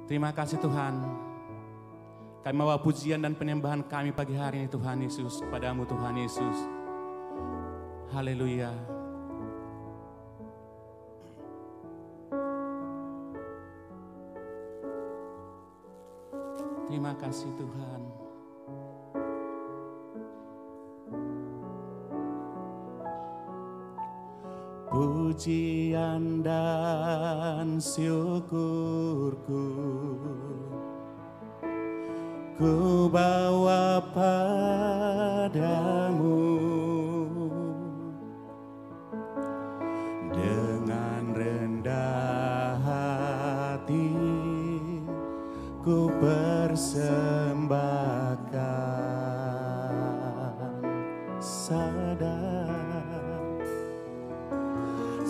Terima kasih Tuhan. Kami bawa pujian dan penyembahan kami pagi hari ini Tuhan Yesus. Padamu Tuhan Yesus. Haleluya. Terima kasih Tuhan. Pujian dan syukurku ku bawa padamu dengan rendah hati ku persembahkan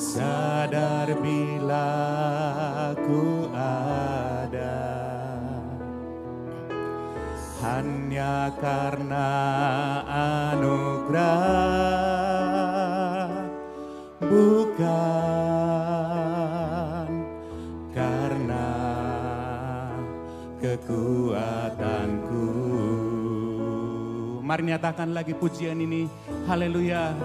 sadar bila ku ada hanya karena anugerah, bukan karena kekuatanku. Mari nyatakan lagi pujian ini. Haleluya.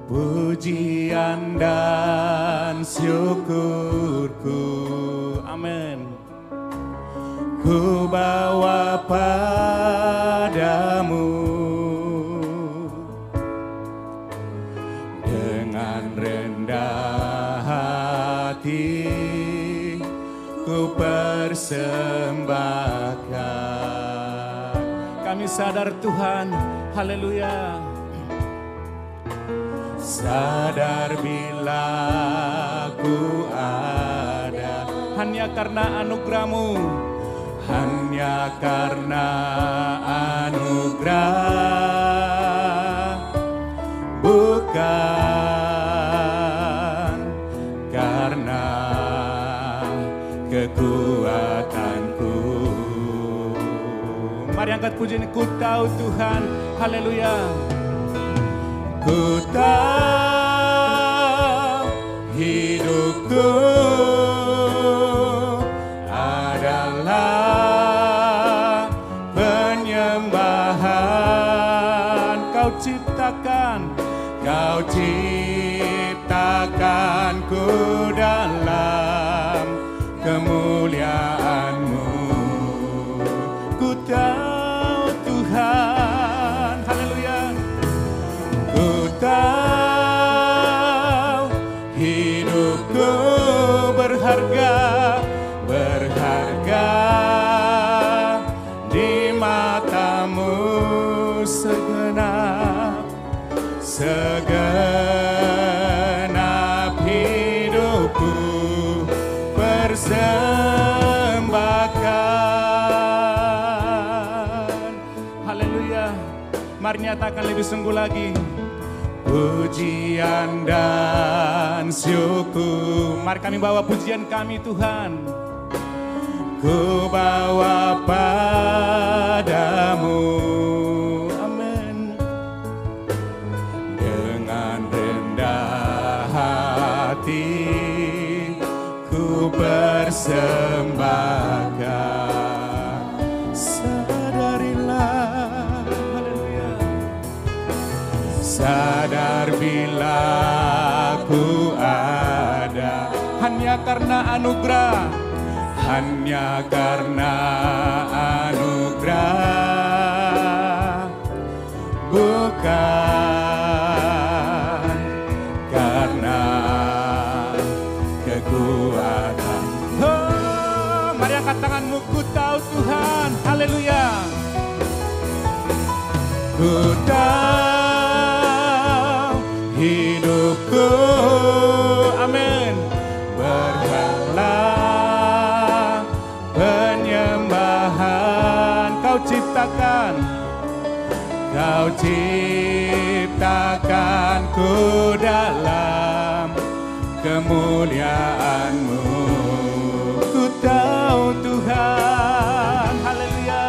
Pujian dan syukurku, amin, ku bawa padamu dengan rendah hati ku persembahkan. Kami sadar Tuhan, haleluya. Sadar bila ku ada hanya karena anugerah-Mu, hanya karena anugerah, bukan karena kekuatanku. Mari angkat pujian, ku tahu Tuhan, haleluya. Ku tahu hidupku adalah penyembahan. Kau ciptakanku dalam kemuliaan-Mu. Ku tahu Tuhan, haleluya. Ku tahu hidupku berharga di mata-Mu, segenap hidupku persembahkan. Haleluya. Mari nyatakan lebih sungguh lagi. Pujian dan syukur. Mari kami bawa pujian kami Tuhan. Ku bawa padamu, amin, dengan rendah hati ku persembahkan. Sadarilah, haleluya. Sadar bila ku ada hanya karena anugerah, hanya karena anugerah, bukan karena kekuatan. Oh, mari angkat tanganmu, ku tahu Tuhan, haleluya. Ku tahu hidupku, amin, berhala penyembahan. Kau ciptakanku dalam kemuliaan-Mu. Ku tahu Tuhan, haleluya.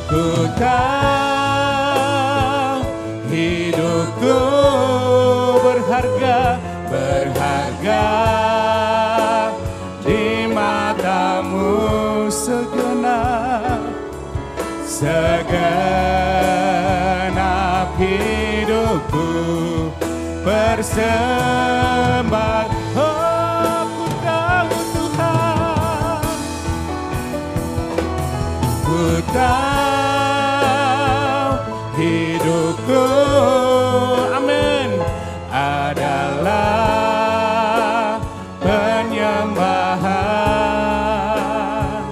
Ku tahu hidupku berharga persembahkan. Oh, ku tahu Tuhan, ku tahu hidupku, amin, adalah penyembahan.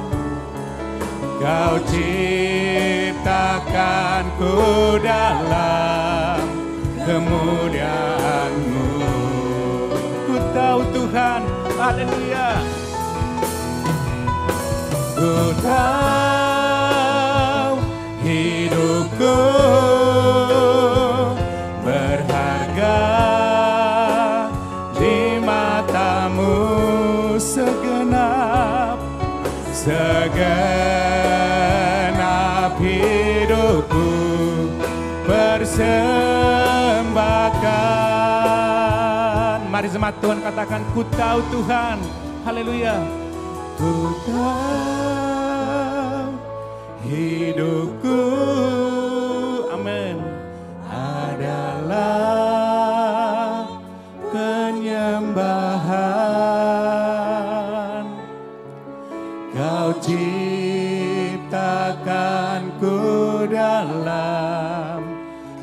Kau ciptakanku dalam kemuliaan-Mu. Ku tahu Tuhan, haleluya. Ku tahu hidupku berharga di mata-Mu, segenap hidupku persembahkan. Mari jemaat Tuhan katakan, ku tahu Tuhan, haleluya. Ku tahu hidupku, amin, adalah penyembahan. Kau ciptakanku dalam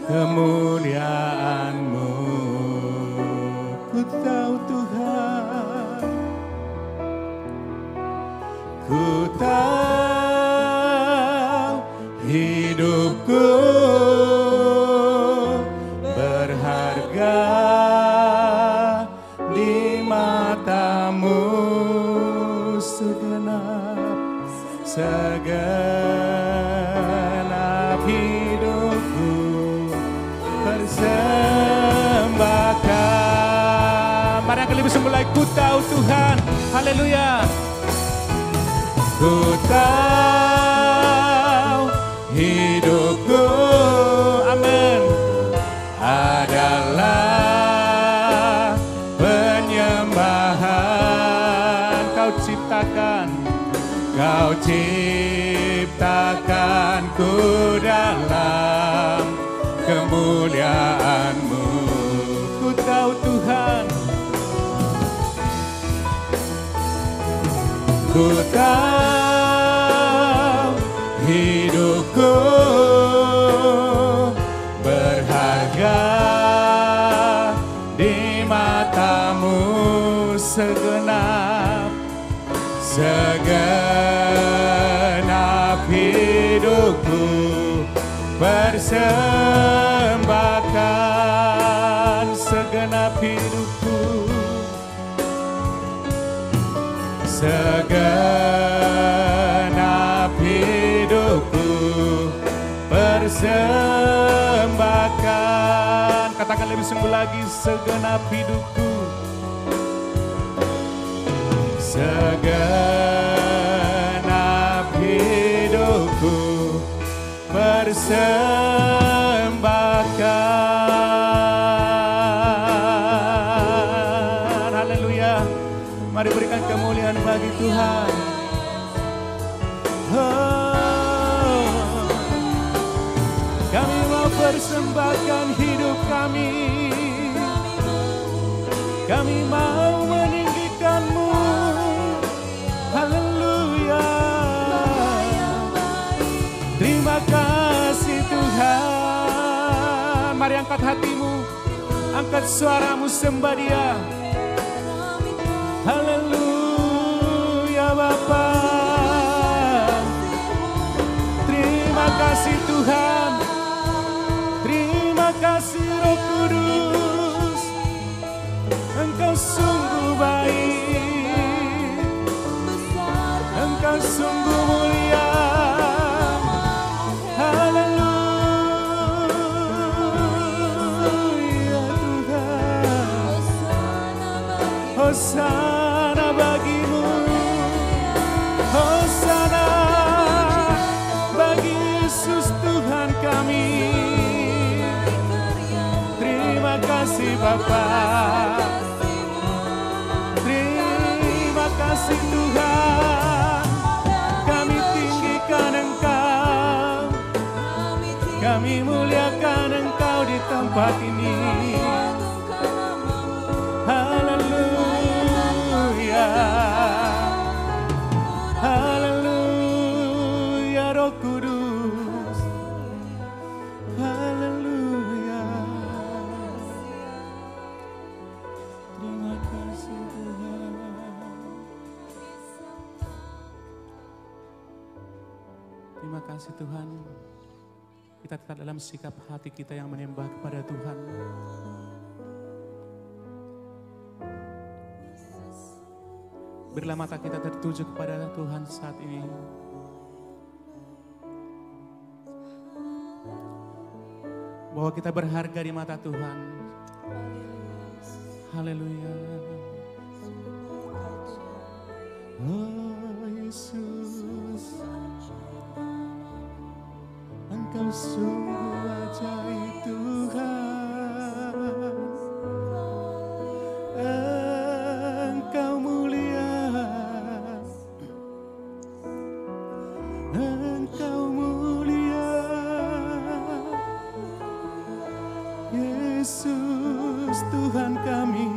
kemuliaan-Mu. Ku tahu Tuhan, ku tahu hidupku berharga di mata-Mu, segenap hidupku persembahkan. Mari yang lebih sungguh lagi, ku tahu Tuhan, haleluya. Ku tahu hidupku, amin, adalah penyembahan. Kau ciptakan, Kau ciptakanku dalam kemuliaan-Mu. Ku tahu Tuhan, ku tahu hidupku berharga di mata-Mu, segenap hidupku persembahkan. Segenap hidupku, segenap hidupku persembahkan. Katakan lebih sungguh lagi, segenap hidupku, segenap hidupku persembahkan. Haleluya. Mari berikan kemuliaan bagi Tuhan. Oh, kami mau persembahkan hidup kami. Kami mau meninggikan-Mu. Haleluya. Terima kasih Tuhan. Mari angkat hatimu, angkat suaramu, sembah Dia. Haleluya Bapa. Terima kasih Tuhan. Terima kasih Roh Kudus. Engkau sungguh baik, Engkau sungguh mulia. Haleluya Tuhan. Hosana bagi-Mu, Hosana bagi Yesus Tuhan kami. Terima kasih Bapa. Terima kasih Tuhan. Kami tinggikan Engkau, kami muliakan Engkau di tempat ini. Terima kasih Tuhan. Kita tetap dalam sikap hati kita yang menyembah kepada Tuhan. Berilah mata kita tertuju kepada Tuhan saat ini. Bahwa kita berharga di mata Tuhan. Haleluya. Oh Yesus, Engkau sungguh ajaib Tuhan. Engkau mulia, Engkau mulia, Yesus Tuhan kami.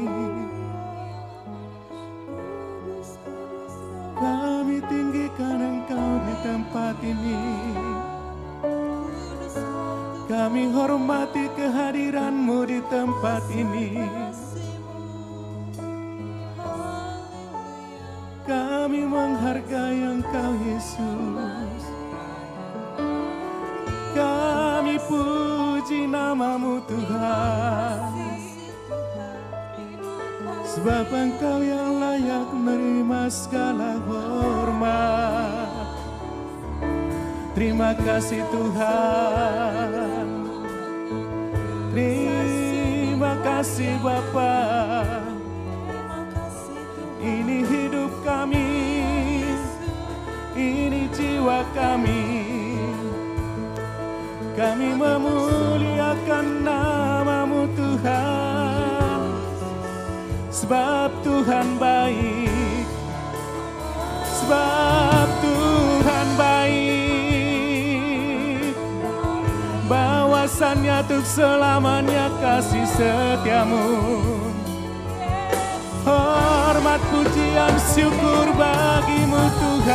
Kami tinggikan Engkau di tempat ini. Kami hormati kehadiran-Mu di tempat ini. Kami menghargai Engkau Yesus. Kami puji nama-Mu Tuhan. Sebab Engkau yang layak menerima segala hormat. Terima kasih Tuhan. Terima kasih Bapa. Ini hidup kami, ini jiwa kami. Kami memuliakan nama-Mu Tuhan. Sebab Tuhan baik. Sebab Tuhan baik. Bahwasannya untuk selamanya kasih setia-Mu. Hormat pujian syukur bagi-Mu Tuhan.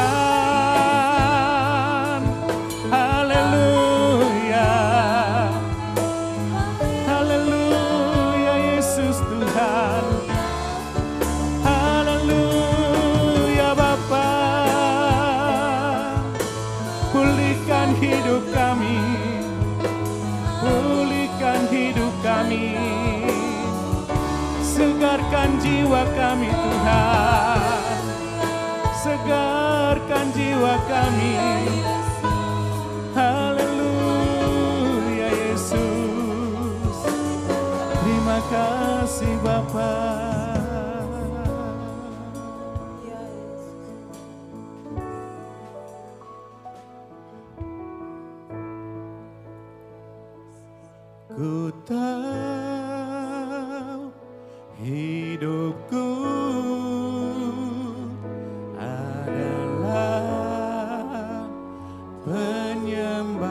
Haleluya. Haleluya Yesus Tuhan. Haleluya Bapa. Pulihkan hidup kami. Pulihkan hidup kami. Segarkan jiwa kami Tuhan. Segarkan jiwa kami. Haleluya Yesus. Terima kasih Bapa. Ku tahu hidupku adalah penyembahan.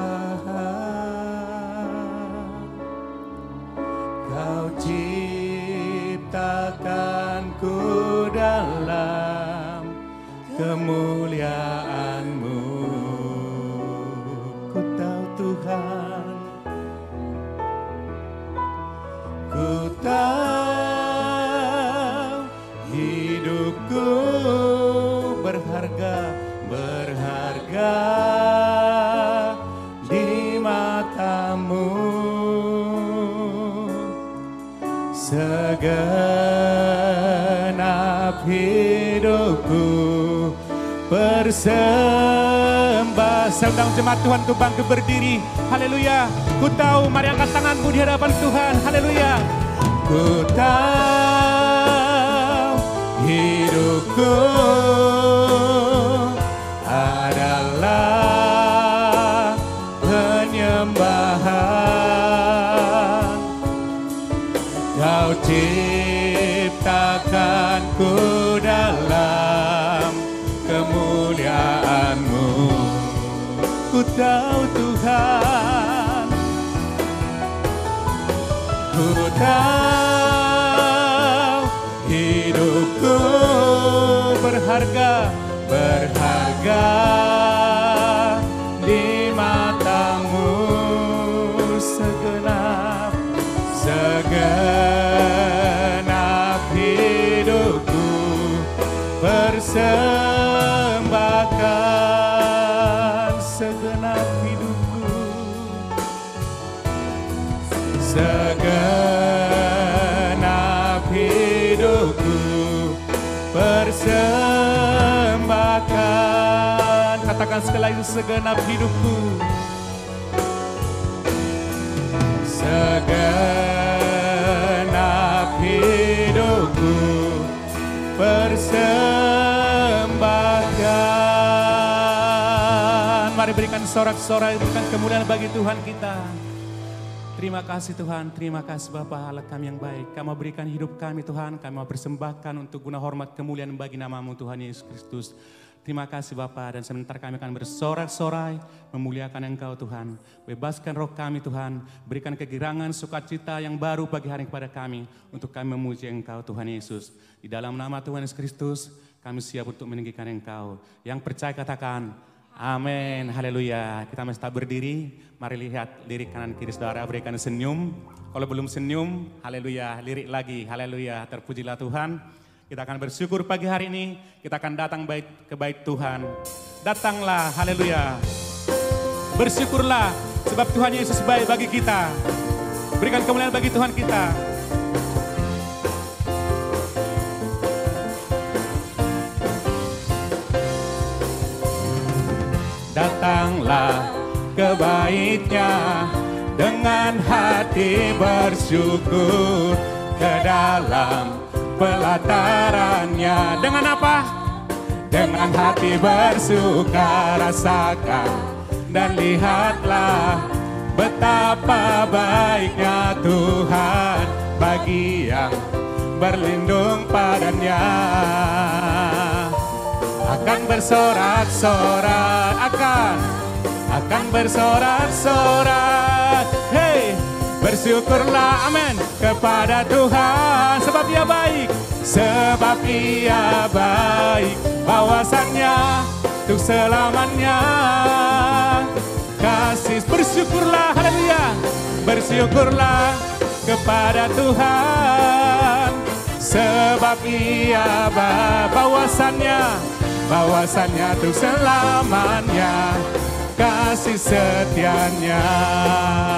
Kau ciptakanku dalam kemuliaan-Mu. Ku tahu Tuhan. Ku tahu hidupku berharga, berharga di mata-Mu. Segenap hidupku bersembah. Sedang jemaat Tuhan untuk bangkit berdiri. Haleluya. Ku tahu, mari angkat tanganmu di hadapan Tuhan. Haleluya. Ku tahu hidupku adalah penyembahan. Kau ciptakanku dalam kemuliaan-Mu. Ku tahu Tuhan. Ku tahu hidupku berharga, berharga di mata-Mu. Segenap, segenap hidupku bersembahkan. Segenap segenap hidupku persembahkan. Katakan sekali lagi, segenap hidupku, segenap hidupku persembahkan. Mari berikan sorak-sorai, berikan kemuliaan bagi Tuhan kita. Terima kasih Tuhan, terima kasih Bapa Allah kami yang baik. Kami berikan hidup kami Tuhan, kami mau persembahkan untuk guna hormat kemuliaan bagi nama-Mu Tuhan Yesus Kristus. Terima kasih Bapa, dan sebentar kami akan bersorak-sorai memuliakan Engkau Tuhan. Bebaskan roh kami Tuhan, berikan kegirangan sukacita yang baru pagi hari kepada kami untuk kami memuji Engkau Tuhan Yesus. Di dalam nama Tuhan Yesus Kristus kami siap untuk meninggikan Engkau. Yang percaya katakan amin, haleluya. Kita masih tak berdiri, mari lihat lirik kanan kiri saudara, berikan senyum. Kalau belum senyum, haleluya, lirik lagi, haleluya, terpujilah Tuhan. Kita akan bersyukur pagi hari ini, kita akan datang ke bait Tuhan. Datanglah, haleluya. Bersyukurlah, sebab Tuhan Yesus baik bagi kita. Berikan kemuliaan bagi Tuhan kita. Datanglah ke bait-Nya dengan hati bersyukur, ke dalam pelatarannya. Dengan apa? Dengan hati bersuka rasakan, dan lihatlah betapa baiknya Tuhan bagi yang berlindung padanya. Akan bersorak-sorak, akan bersorak-sorak. Hey, bersyukurlah, amin, kepada Tuhan, sebab Ia baik, sebab Ia baik, bawasannya untuk selamanya. Kasih, bersyukurlah, haleluya, bersyukurlah kepada Tuhan, sebab Ia baik, bawasannya untuk selamanya. Kasih setianya.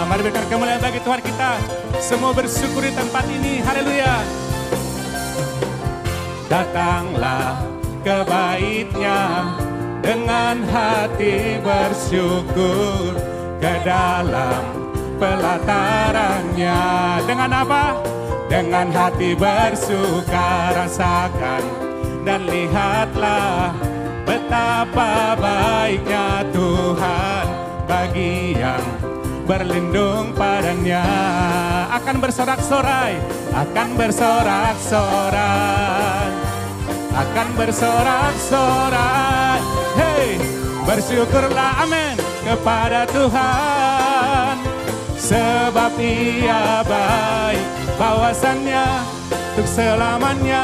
Mari berikan kemuliaan bagi Tuhan kita. Semua bersyukur di tempat ini. Haleluya. Datanglah ke bait-Nya dengan hati bersyukur, ke dalam pelatarannya. Dengan apa? Dengan hati bersuka rasakan, dan lihatlah betapa baiknya Tuhan bagi yang berlindung padanya. Akan bersorak-sorai, akan bersorak-sorai, akan bersorak-sorai. Hey, bersyukurlah, amin, kepada Tuhan, sebab Ia baik, bawasannya untuk selamanya.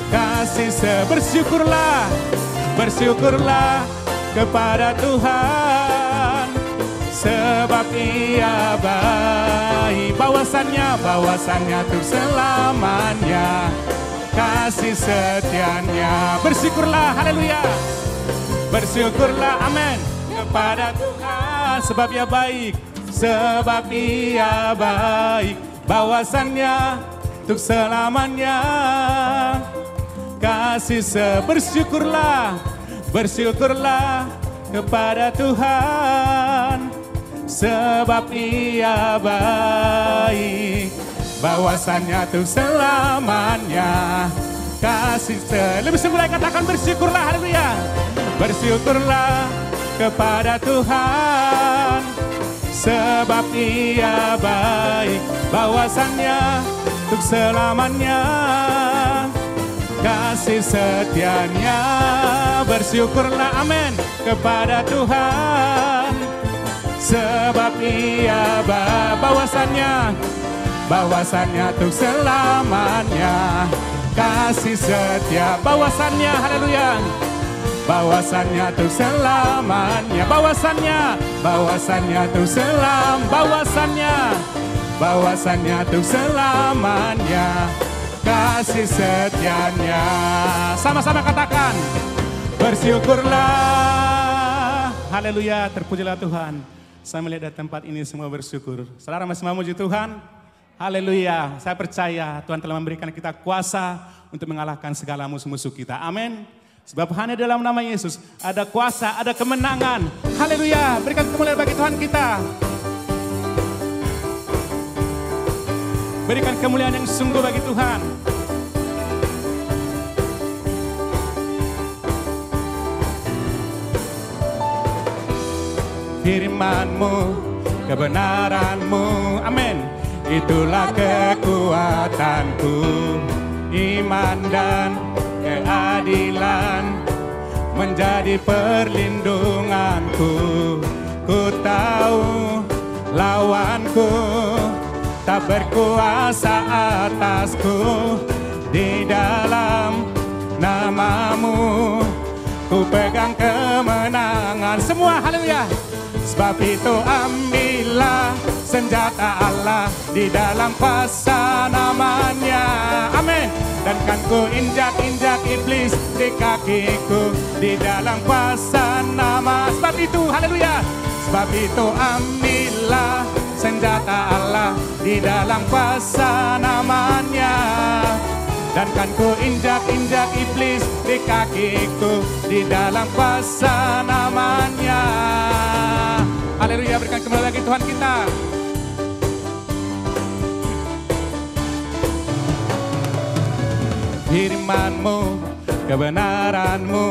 Kasih bersyukurlah, bersyukurlah kepada Tuhan, sebab Ia baik, bawasannya untuk selamanya. Kasih setianya. Bersyukurlah, haleluya, bersyukurlah, amin, kepada Tuhan, sebab Ia baik, sebab Ia baik, bawasannya untuk selamanya. Kasih bersyukurlah, bersyukurlah kepada Tuhan, sebab Ia baik, bawasannya untuk selamanya. Kasih lebih sungguh katakan bersyukurlah, haleluya, bersyukurlah kepada Tuhan, sebab Ia baik, bawasannya untuk selamanya. Kasih setianya. Bersyukurlah, amin, kepada Tuhan, sebab Ia bawasannya untuk selamanya. Kasih setia, bawasannya, haleluya, bawasannya untuk selamanya. Bawasannya untuk bawasannya untuk selamanya. Kasih setianya. Sama-sama katakan, bersyukurlah. Haleluya, terpujilah Tuhan. Saya melihat dari tempat ini semua bersyukur. Saudara masih mau memuji Tuhan? Haleluya. Saya percaya Tuhan telah memberikan kita kuasa untuk mengalahkan segala musuh-musuh kita. Amin. Sebab hanya dalam nama Yesus ada kuasa, ada kemenangan. Haleluya. Berikan kemuliaan bagi Tuhan kita. Berikan kemuliaan yang sungguh bagi Tuhan. Firman-Mu, kebenaran-Mu, amin. Itulah kekuatanku, iman dan keadilan menjadi perlindunganku. Ku tahu lawanku tak berkuasa atasku, di dalam nama-Mu ku pegang kemenangan. Semua haleluya. Sebab itu ambillah senjata Allah di dalam kuasa namanya. Amin. Dan kan ku injak-injak iblis di kakiku di dalam kuasa nama. Sebab itu haleluya. Sebab itu ambillah senjata Allah di dalam kuasa namanya. Dan kan ku injak-injak iblis di kakiku di dalam kuasa namanya. Haleluya, berikan kemuliaan bagi Tuhan kita. Firman-Mu, kebenaran-Mu,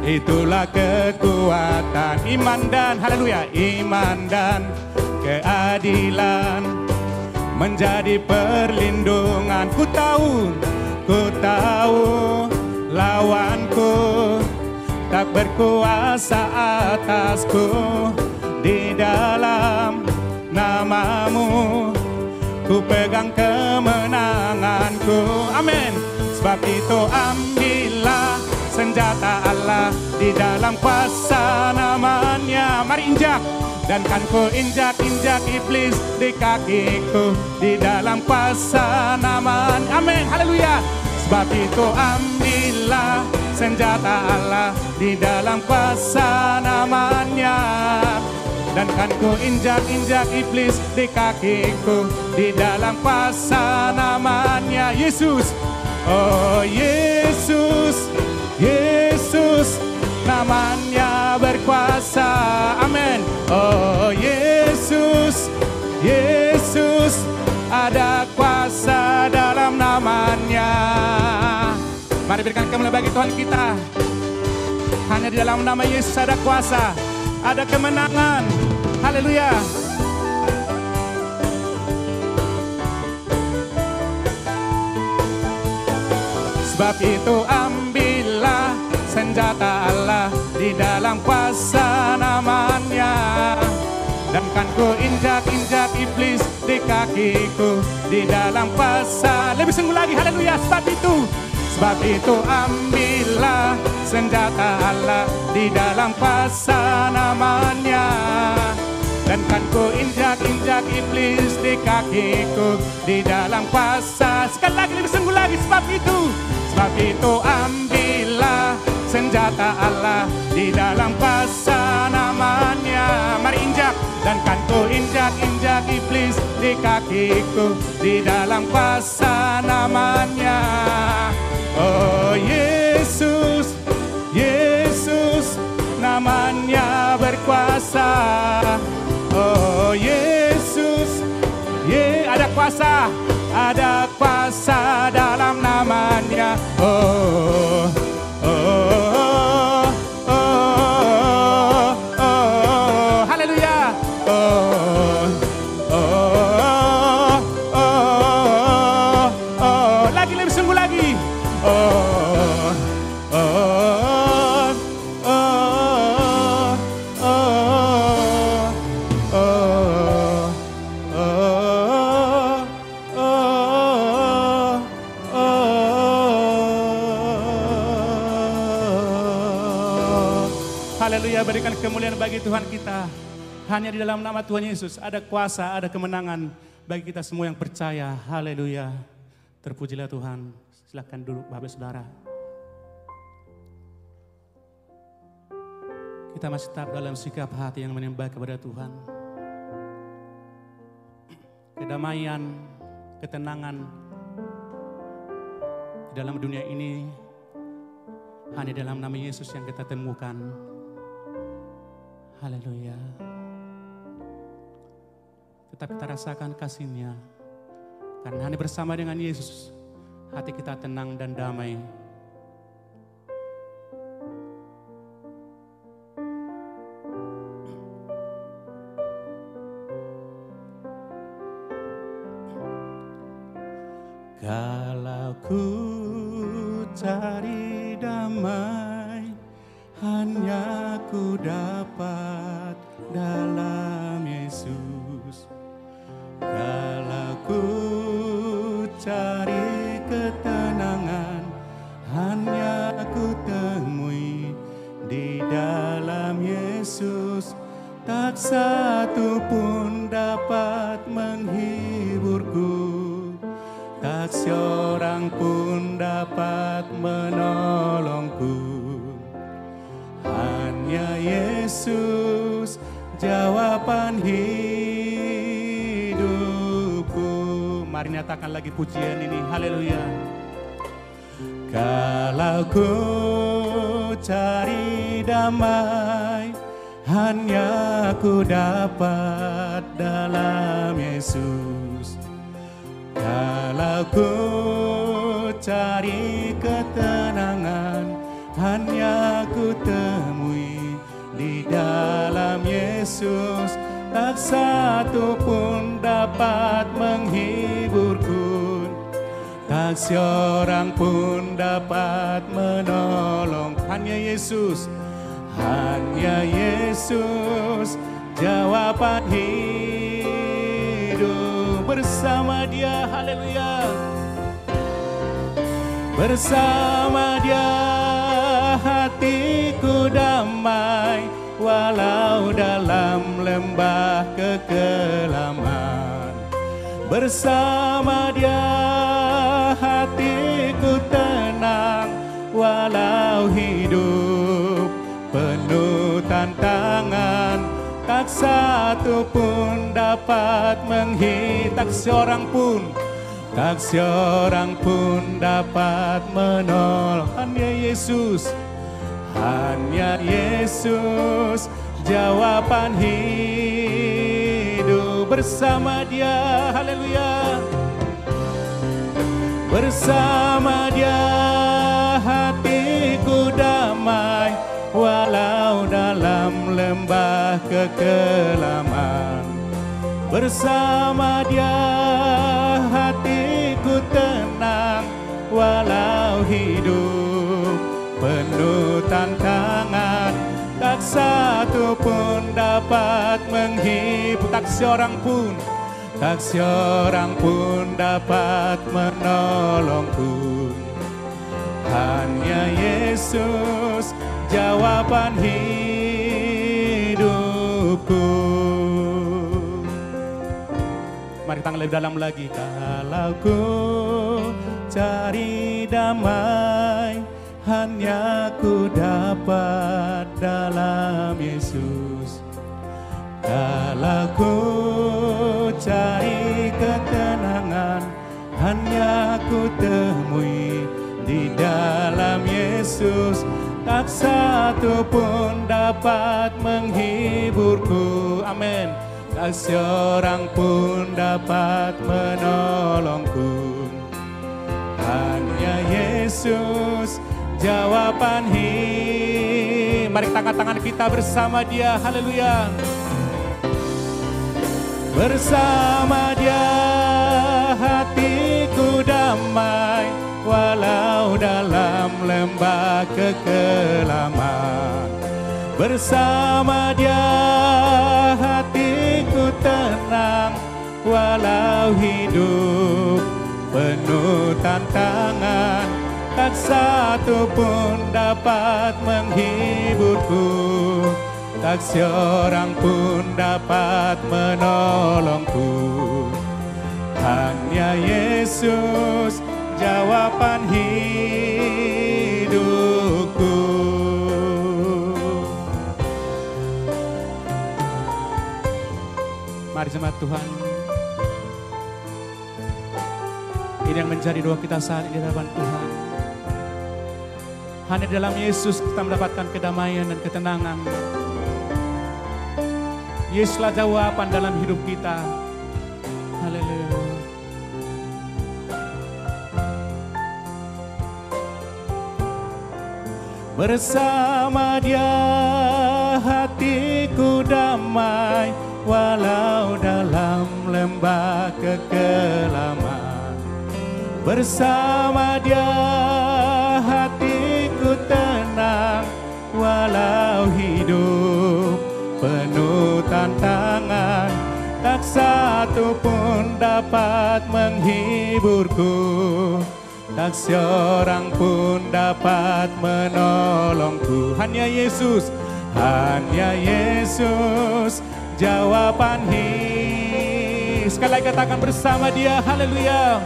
itulah kekuatan. Iman dan, haleluya, iman dan keadilan menjadi perlindungan. Ku tahu lawanku tak berkuasa atasku, di dalam nama-Mu ku pegang kemenanganku. Amin. Sebab itu ambillah senjata Allah di dalam kuasa namanya. Mari injak. Dan kan ku injak-injak iblis di kakiku di dalam kuasa namanya. Amin. Haleluya. Sebab itu ambillah senjata Allah di dalam kuasa namanya. Dan kan ku injak-injak iblis di kakiku di dalam kuasa namanya. Yesus. Oh Yesus, Yesus namanya berkuasa. Amin. Oh Yesus, Yesus ada kuasa dalam namanya. Mari berikan kemuliaan bagi Tuhan kita. Hanya di dalam nama Yesus ada kuasa, ada kemenangan. Haleluya. Sebab itu ambillah senjata Allah di dalam kuasa namanya. Dan kan ku injak-injak iblis di kakiku di dalam kuasa. Lebih sungguh lagi, haleluya. Sebab itu ambillah senjata Allah di dalam kuasa namanya. Dan kan ku injak-injak iblis di kakiku di dalam kuasa. Sekali lagi, lebih sungguh lagi. Sebab itu ambillah senjata Allah di dalam kuasa namanya. Mari injak. Dan kan ku injak-injak iblis di kakiku di dalam kuasa namanya. Oh Yesus, Yesus namanya berkuasa. Oh Yesus, ada kuasa dalam namanya. Oh, oh, oh, oh, oh, haleluya. Oh, oh, oh, oh, lagi lebih sungguh lagi. Oh, oh, oh, oh, oh, haleluya, berikan kemuliaan bagi Tuhan kita. Hanya di dalam nama Tuhan Yesus ada kuasa, ada kemenangan bagi kita semua yang percaya. Haleluya. Terpujilah Tuhan. Silakan duduk Bapak Saudara. Kita masih tetap dalam sikap hati yang menyembah kepada Tuhan. Kedamaian, ketenangan di dalam dunia ini hanya dalam nama Yesus yang kita temukan. Haleluya. Tetap kita rasakan kasih-Nya. Karena hanya bersama dengan Yesus, hati kita tenang dan damai. Kalau ku cari damai, hanya ku dapat dalam Yesus. Kalau ku cari ketenangan, hanya ku temui di dalam Yesus. Tak satu pun dapat menghiburku, tak seorang pun dapat menolongku. Hanya Yesus jawaban hidupku. Mari nyatakan lagi pujian ini, haleluya. Kalau ku cari damai, hanya ku dapat dalam Yesus. Kalau ku cari ketenangan, hanya ku temui di dalam Yesus. Tak satu pun dapat menghiburku, tak seorang pun dapat menolong. Hanya Yesus, hanya Yesus jawaban hidup. Bersama Dia, haleluya. Bersama Dia hatiku damai, walau dalam lembah kekelaman. Bersama Dia hatiku tenang, walau hidup penuh tantangan. Tak satu pun dapat tak seorang pun, tak seorang pun dapat menolong. Hanya Yesus, hanya Yesus jawaban hidup. Bersama Dia, haleluya. Bersama Dia hatiku damai, walau dalam lembah kekelaman. Bersama Dia hatiku tenang, walau hidup penuh tantangan. Tak satu pun dapat menghibur, tak seorang pun, tak seorang pun dapat menolongku. Hanya Yesus jawaban hidupku. Mari kita lebih dalam lagi. Kalau ku cari damai, hanya ku dapat dalam Yesus. Kalau ku cari ketenangan, hanya ku temui di dalam Yesus. Tak satu pun dapat menghiburku, amin. Tak seorang pun dapat menolongku. Hanya Yesus jawaban hidup. Mari kita angkat tangan kita bersama Dia, haleluya. Bersama Dia hatiku damai, walau dalam lembah kekelaman. Bersama Dia hatiku tenang, walau hidup penuh tantangan. Tak satu pun dapat menghiburku, tak seorang pun dapat menolongku. Hanya Yesus jawaban hidupku. berkat Tuhan. Ini yang menjadi doa kita saat ini di hadapan Tuhan. Hanya dalam Yesus kita mendapatkan kedamaian dan ketenangan. Yesuslah jawaban dalam hidup kita. Haleluya. Bersama Dia hatiku damai, walau dalam lembah kekelaman. Bersama Dia hatiku tenang, walau hidup penuh tantangan. Tak satu pun dapat menghiburku, tak seorang pun dapat menolongku. Hanya Yesus, hanya Yesus jawaban hidup. Sekali lagi katakan bersama Dia, haleluya.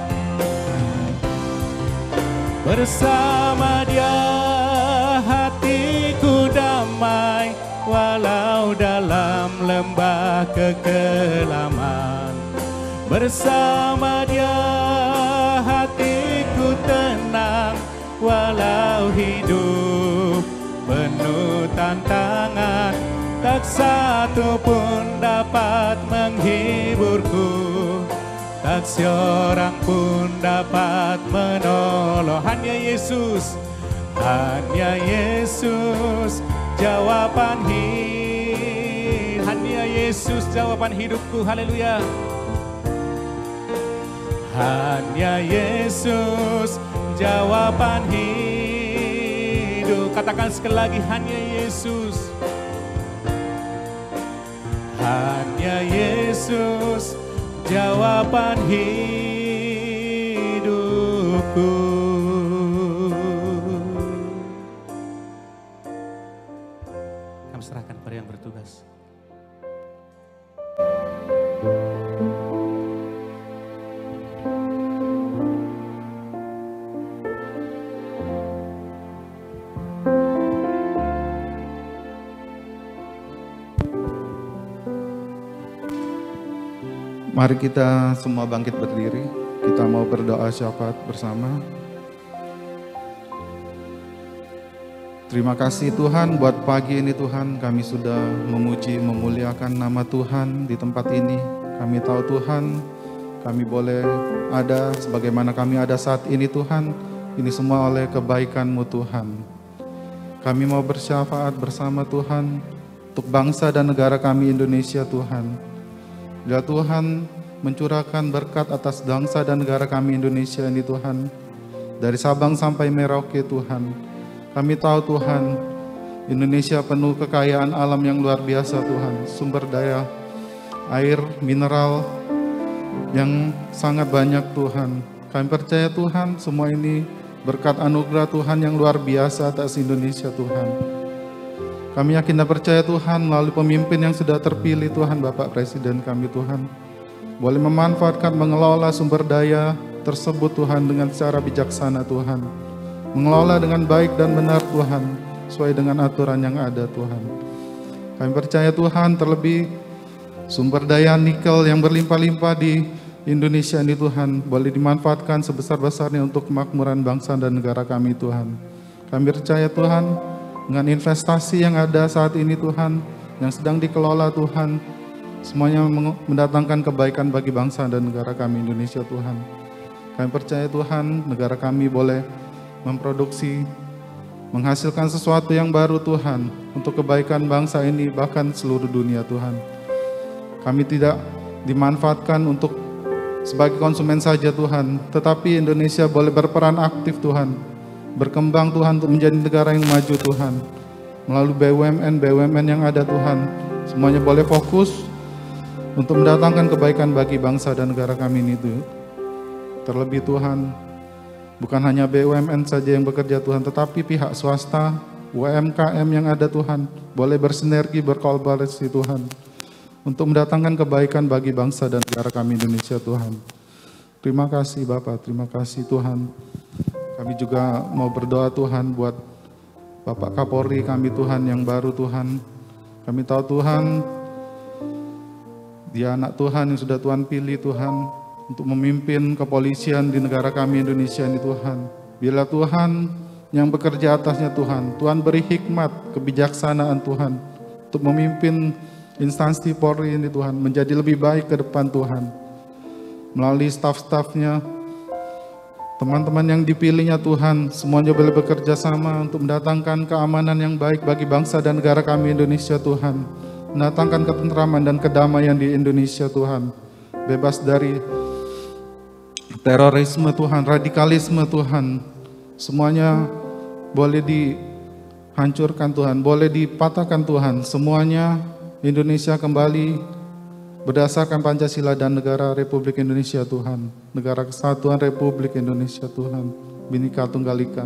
Bersama Dia hatiku damai, walau dalam lembah kekelaman. Bersama Dia hatiku tenang, walau hidup penuh tantangan. Tak satu pun dapat menghiburku, tak seorang pun dapat menolong. Hanya Yesus, hanya Yesus jawaban hidup. Hanya Yesus jawaban hidupku, haleluya. Hanya Yesus jawaban hidup. Katakan sekali lagi, hanya Yesus. Hanya Yesus jawaban hidupku. Kami serahkan kepada yang bertugas. Mari kita semua bangkit berdiri. Kita mau berdoa syafaat bersama. Terima kasih Tuhan buat pagi ini Tuhan. Kami sudah memuji, memuliakan nama Tuhan di tempat ini. Kami tahu Tuhan, kami boleh ada sebagaimana kami ada saat ini Tuhan. Ini semua oleh kebaikan-Mu Tuhan. Kami mau bersyafaat bersama Tuhan untuk bangsa dan negara kami Indonesia Tuhan. Ya Tuhan, mencurahkan berkat atas bangsa dan negara kami Indonesia ini Tuhan. Dari Sabang sampai Merauke Tuhan. Kami tahu Tuhan, Indonesia penuh kekayaan alam yang luar biasa Tuhan. Sumber daya, air, mineral yang sangat banyak Tuhan. Kami percaya Tuhan, semua ini berkat anugerah Tuhan yang luar biasa atas Indonesia Tuhan. Kami yakin dan percaya Tuhan melalui pemimpin yang sudah terpilih Tuhan, Bapak Presiden kami Tuhan, boleh memanfaatkan, mengelola sumber daya tersebut Tuhan dengan secara bijaksana Tuhan. Mengelola dengan baik dan benar Tuhan, sesuai dengan aturan yang ada Tuhan. Kami percaya Tuhan, terlebih sumber daya nikel yang berlimpah-limpah di Indonesia ini Tuhan, boleh dimanfaatkan sebesar-besarnya untuk kemakmuran bangsa dan negara kami Tuhan. Kami percaya Tuhan, dengan investasi yang ada saat ini Tuhan, yang sedang dikelola Tuhan, semuanya mendatangkan kebaikan bagi bangsa dan negara kami Indonesia Tuhan. Kami percaya Tuhan, negara kami boleh memproduksi, menghasilkan sesuatu yang baru Tuhan, untuk kebaikan bangsa ini bahkan seluruh dunia Tuhan. Kami tidak dimanfaatkan untuk sebagai konsumen saja Tuhan, tetapi Indonesia boleh berperan aktif Tuhan, berkembang Tuhan untuk menjadi negara yang maju Tuhan. Melalui BUMN yang ada Tuhan, semuanya boleh fokus untuk mendatangkan kebaikan bagi bangsa dan negara kami ini Tuhan. Terlebih Tuhan, bukan hanya BUMN saja yang bekerja Tuhan, tetapi pihak swasta, UMKM yang ada Tuhan, boleh bersinergi, berkolaborasi Tuhan, untuk mendatangkan kebaikan bagi bangsa dan negara kami Indonesia Tuhan. Terima kasih Bapak, terima kasih Tuhan. Kami juga mau berdoa Tuhan buat Bapak Kapolri kami Tuhan yang baru Tuhan. Kami tahu Tuhan, Dia anak Tuhan yang sudah Tuhan pilih Tuhan untuk memimpin kepolisian di negara kami Indonesia ini Tuhan. Bila Tuhan yang bekerja atasnya Tuhan, Tuhan beri hikmat, kebijaksanaan Tuhan untuk memimpin instansi Polri ini Tuhan menjadi lebih baik ke depan Tuhan. Melalui staf-stafnya, teman-teman yang dipilihnya Tuhan, semuanya boleh bekerja sama untuk mendatangkan keamanan yang baik bagi bangsa dan negara kami Indonesia Tuhan. Mendatangkan ketentraman dan kedamaian di Indonesia Tuhan. Bebas dari terorisme Tuhan, radikalisme Tuhan. Semuanya boleh dihancurkan Tuhan, boleh dipatahkan Tuhan. Semuanya Indonesia kembali berdasarkan Pancasila dan negara Republik Indonesia Tuhan. Negara Kesatuan Republik Indonesia Tuhan. Bhinneka Tunggal Ika.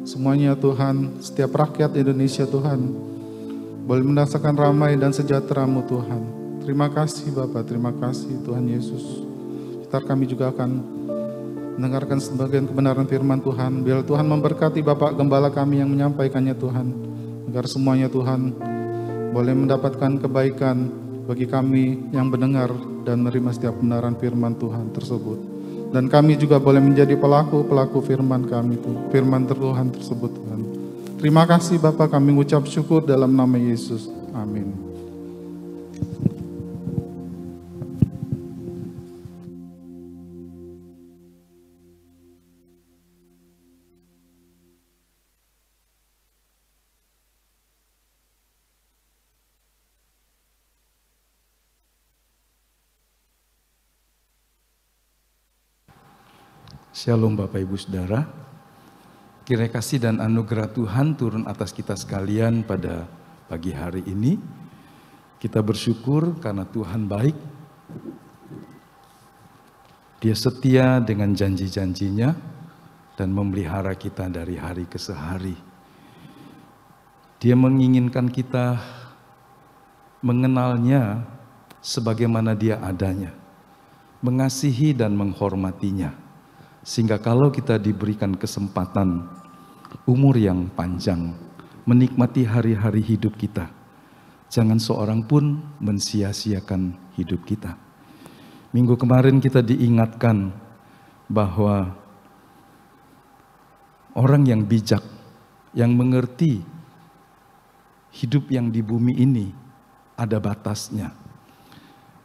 Semuanya Tuhan, setiap rakyat Indonesia Tuhan boleh merasakan ramai dan sejahtera-Mu Tuhan. Terima kasih Bapa, terima kasih Tuhan Yesus. Ntar kami juga akan mendengarkan sebagian kebenaran firman Tuhan. Biar Tuhan memberkati Bapak Gembala kami yang menyampaikannya Tuhan. Agar semuanya Tuhan boleh mendapatkan kebaikan bagi kami yang mendengar dan menerima setiap kebenaran firman Tuhan tersebut. Dan kami juga boleh menjadi pelaku-pelaku firman kami, firman Tuhan tersebut Tuhan. Terima kasih Bapa, kami mengucap syukur dalam nama Yesus. Amin. Shalom Bapak Ibu Saudara, kiranya kasih dan anugerah Tuhan turun atas kita sekalian pada pagi hari ini. Kita bersyukur karena Tuhan baik, Dia setia dengan janji-janjinya dan memelihara kita dari hari ke hari. Dia menginginkan kita mengenalnya sebagaimana Dia adanya, mengasihi dan menghormatinya. Sehingga kalau kita diberikan kesempatan umur yang panjang, menikmati hari-hari hidup kita, jangan seorang pun mensia-siakan hidup kita. Minggu kemarin kita diingatkan bahwa orang yang bijak, yang mengerti hidup yang di bumi ini ada batasnya,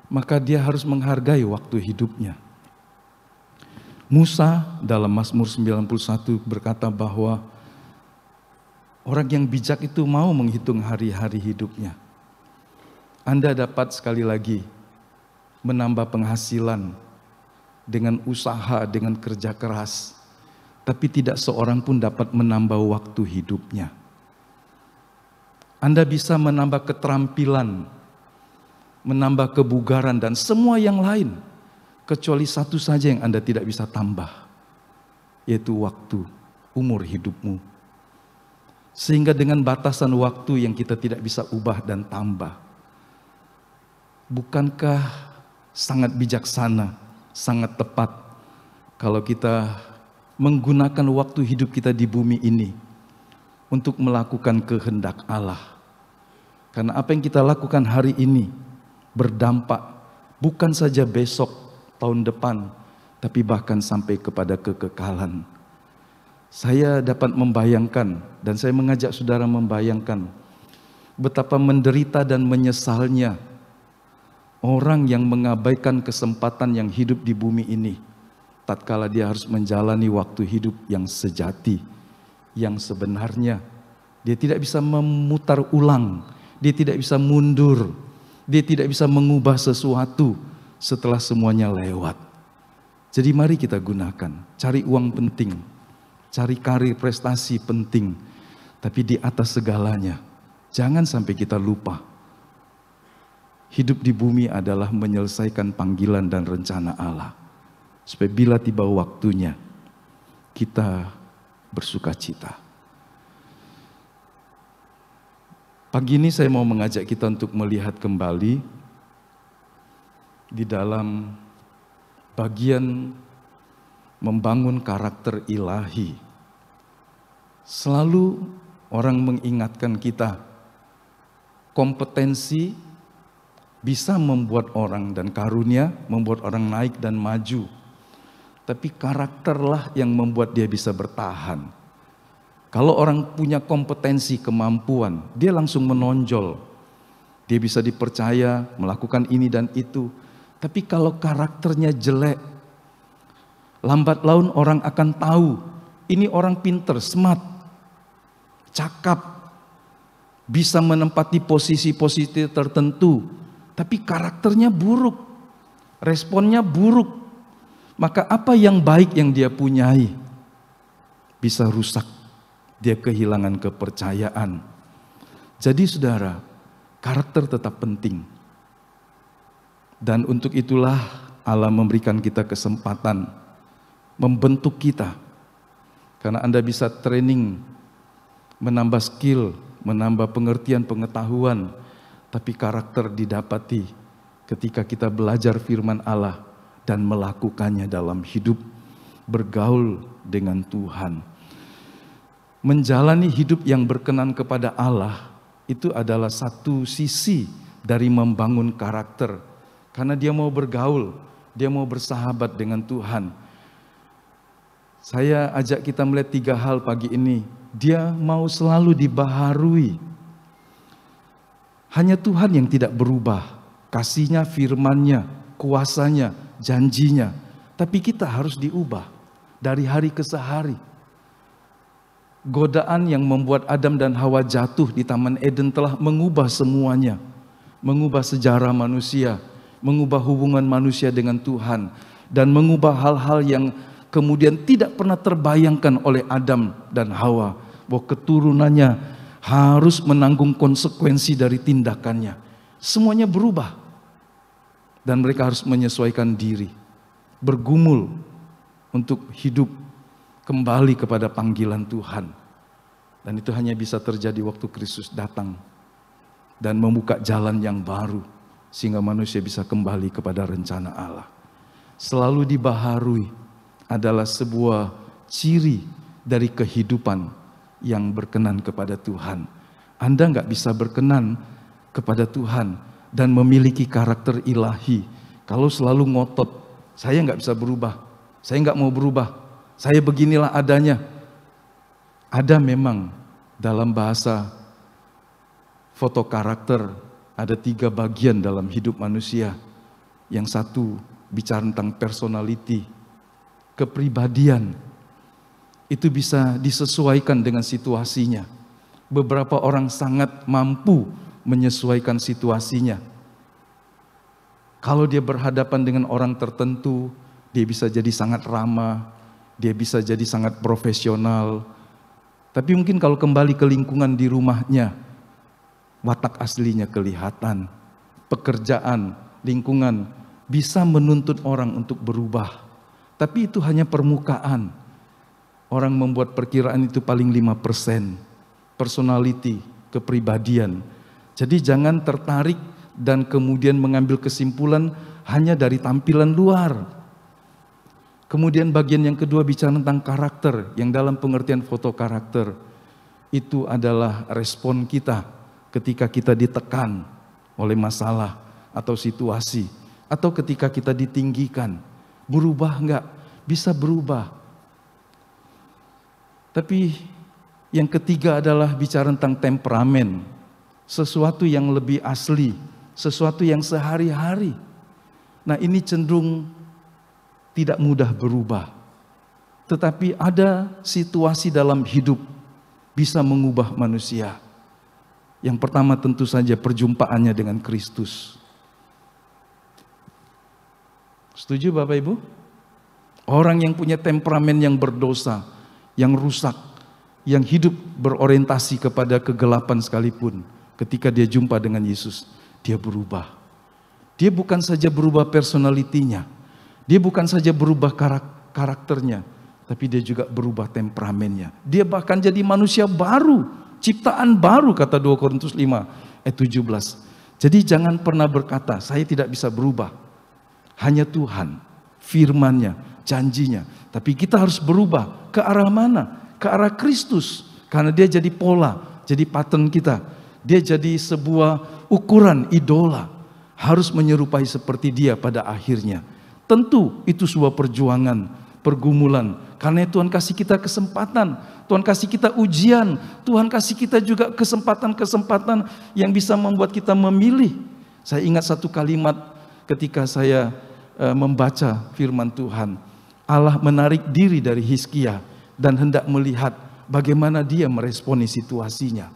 maka dia harus menghargai waktu hidupnya. Musa dalam Mazmur 91 berkata bahwa orang yang bijak itu mau menghitung hari-hari hidupnya. Anda dapat sekali lagi menambah penghasilan dengan usaha, dengan kerja keras, tapi tidak seorang pun dapat menambah waktu hidupnya. Anda bisa menambah keterampilan, menambah kebugaran dan semua yang lain, kecuali satu saja yang Anda tidak bisa tambah, yaitu waktu, umur hidupmu. Sehingga dengan batasan waktu yang kita tidak bisa ubah dan tambah, bukankah sangat bijaksana, sangat tepat kalau kita menggunakan waktu hidup kita di bumi ini untuk melakukan kehendak Allah? Karena apa yang kita lakukan hari ini berdampak bukan saja besok, tahun depan, tapi bahkan sampai kepada kekekalan. Saya dapat membayangkan, dan saya mengajak saudara membayangkan betapa menderita dan menyesalnya orang yang mengabaikan kesempatan yang hidup di bumi ini, tatkala dia harus menjalani waktu hidup yang sejati, yang sebenarnya. Dia tidak bisa memutar ulang, dia tidak bisa mundur, dia tidak bisa mengubah sesuatu setelah semuanya lewat. Jadi mari kita gunakan, cari uang penting, cari karir prestasi penting, tapi di atas segalanya, jangan sampai kita lupa. Hidup di bumi adalah menyelesaikan panggilan dan rencana Allah. Supaya bila tiba waktunya, kita bersuka cita. Pagi ini saya mau mengajak kita untuk melihat kembali di dalam bagian membangun karakter ilahi. Selalu orang mengingatkan kita kompetensi bisa membuat orang, dan karunia membuat orang naik dan maju. Tapi karakterlah yang membuat dia bisa bertahan. Kalau orang punya kompetensi, kemampuan, dia langsung menonjol. Dia bisa dipercaya melakukan ini dan itu. Tapi kalau karakternya jelek, lambat laun orang akan tahu, ini orang pinter, smart, cakap, bisa menempati posisi-posisi tertentu, tapi karakternya buruk, responnya buruk. Maka apa yang baik yang dia punyai bisa rusak, dia kehilangan kepercayaan. Jadi saudara, karakter tetap penting. Dan untuk itulah Allah memberikan kita kesempatan membentuk kita. Karena Anda bisa training, menambah skill, menambah pengertian, pengetahuan, tapi karakter didapati ketika kita belajar firman Allah dan melakukannya dalam hidup, bergaul dengan Tuhan. Menjalani hidup yang berkenan kepada Allah itu adalah satu sisi dari membangun karakter. Karena dia mau bergaul, dia mau bersahabat dengan Tuhan. Saya ajak kita melihat 3 hal pagi ini. Dia mau selalu dibaharui. Hanya Tuhan yang tidak berubah. Kasih-Nya, firman-Nya, kuasanya, janjinya. Tapi kita harus diubah dari hari ke hari. Godaan yang membuat Adam dan Hawa jatuh di Taman Eden telah mengubah semuanya. Mengubah sejarah manusia, mengubah hubungan manusia dengan Tuhan, dan mengubah hal-hal yang kemudian tidak pernah terbayangkan oleh Adam dan Hawa, bahwa keturunannya harus menanggung konsekuensi dari tindakannya. Semuanya berubah, dan mereka harus menyesuaikan diri, bergumul untuk hidup kembali kepada panggilan Tuhan. Dan itu hanya bisa terjadi waktu Kristus datang dan membuka jalan yang baru, sehingga manusia bisa kembali kepada rencana Allah. Selalu dibaharui adalah sebuah ciri dari kehidupan yang berkenan kepada Tuhan. Anda nggak bisa berkenan kepada Tuhan dan memiliki karakter ilahi kalau selalu ngotot, saya nggak bisa berubah, saya nggak mau berubah, saya beginilah adanya. Ada memang dalam bahasa foto karakter, ada 3 bagian dalam hidup manusia. Yang satu bicara tentang personality, kepribadian. Itu bisa disesuaikan dengan situasinya. Beberapa orang sangat mampu menyesuaikan situasinya. Kalau dia berhadapan dengan orang tertentu, dia bisa jadi sangat ramah, dia bisa jadi sangat profesional. Tapi mungkin kalau kembali ke lingkungan di rumahnya, watak aslinya kelihatan. Pekerjaan, lingkungan bisa menuntut orang untuk berubah. Tapi itu hanya permukaan. Orang membuat perkiraan itu paling 5%. Personality, kepribadian. Jadi jangan tertarik dan kemudian mengambil kesimpulan hanya dari tampilan luar. Kemudian bagian yang kedua bicara tentang karakter, yang dalam pengertian foto karakter. Itu adalah respon kita ketika kita ditekan oleh masalah atau situasi, atau ketika kita ditinggikan. Berubah enggak? Bisa berubah. Tapi yang ketiga adalah bicara tentang temperamen. Sesuatu yang lebih asli, sesuatu yang sehari-hari. Nah, ini cenderung tidak mudah berubah. Tetapi ada situasi dalam hidup bisa mengubah manusia. Yang pertama tentu saja perjumpaannya dengan Kristus. Setuju Bapak Ibu? Orang yang punya temperamen yang berdosa, yang rusak, yang hidup berorientasi kepada kegelapan sekalipun, ketika dia jumpa dengan Yesus, dia berubah. Dia bukan saja berubah personalitinya, dia bukan saja berubah karakternya, tapi dia juga berubah temperamennya. Dia bahkan jadi manusia baru, ciptaan baru, kata 2 Korintus 5 ayat 17. Jadi jangan pernah berkata, saya tidak bisa berubah. Hanya Tuhan, firman-Nya, janjinya. Tapi kita harus berubah ke arah mana? Ke arah Kristus. Karena dia jadi pola, jadi pattern kita. Dia jadi sebuah ukuran, idola. harus menyerupai seperti Dia pada akhirnya. Tentu itu sebuah perjuangan, pergumulan. Karena Tuhan kasih kita kesempatan, Tuhan kasih kita ujian, Tuhan kasih kita juga kesempatan-kesempatan yang bisa membuat kita memilih. Saya ingat satu kalimat ketika saya membaca firman Tuhan. Allah menarik diri dari Hizkia dan hendak melihat bagaimana dia meresponi situasinya.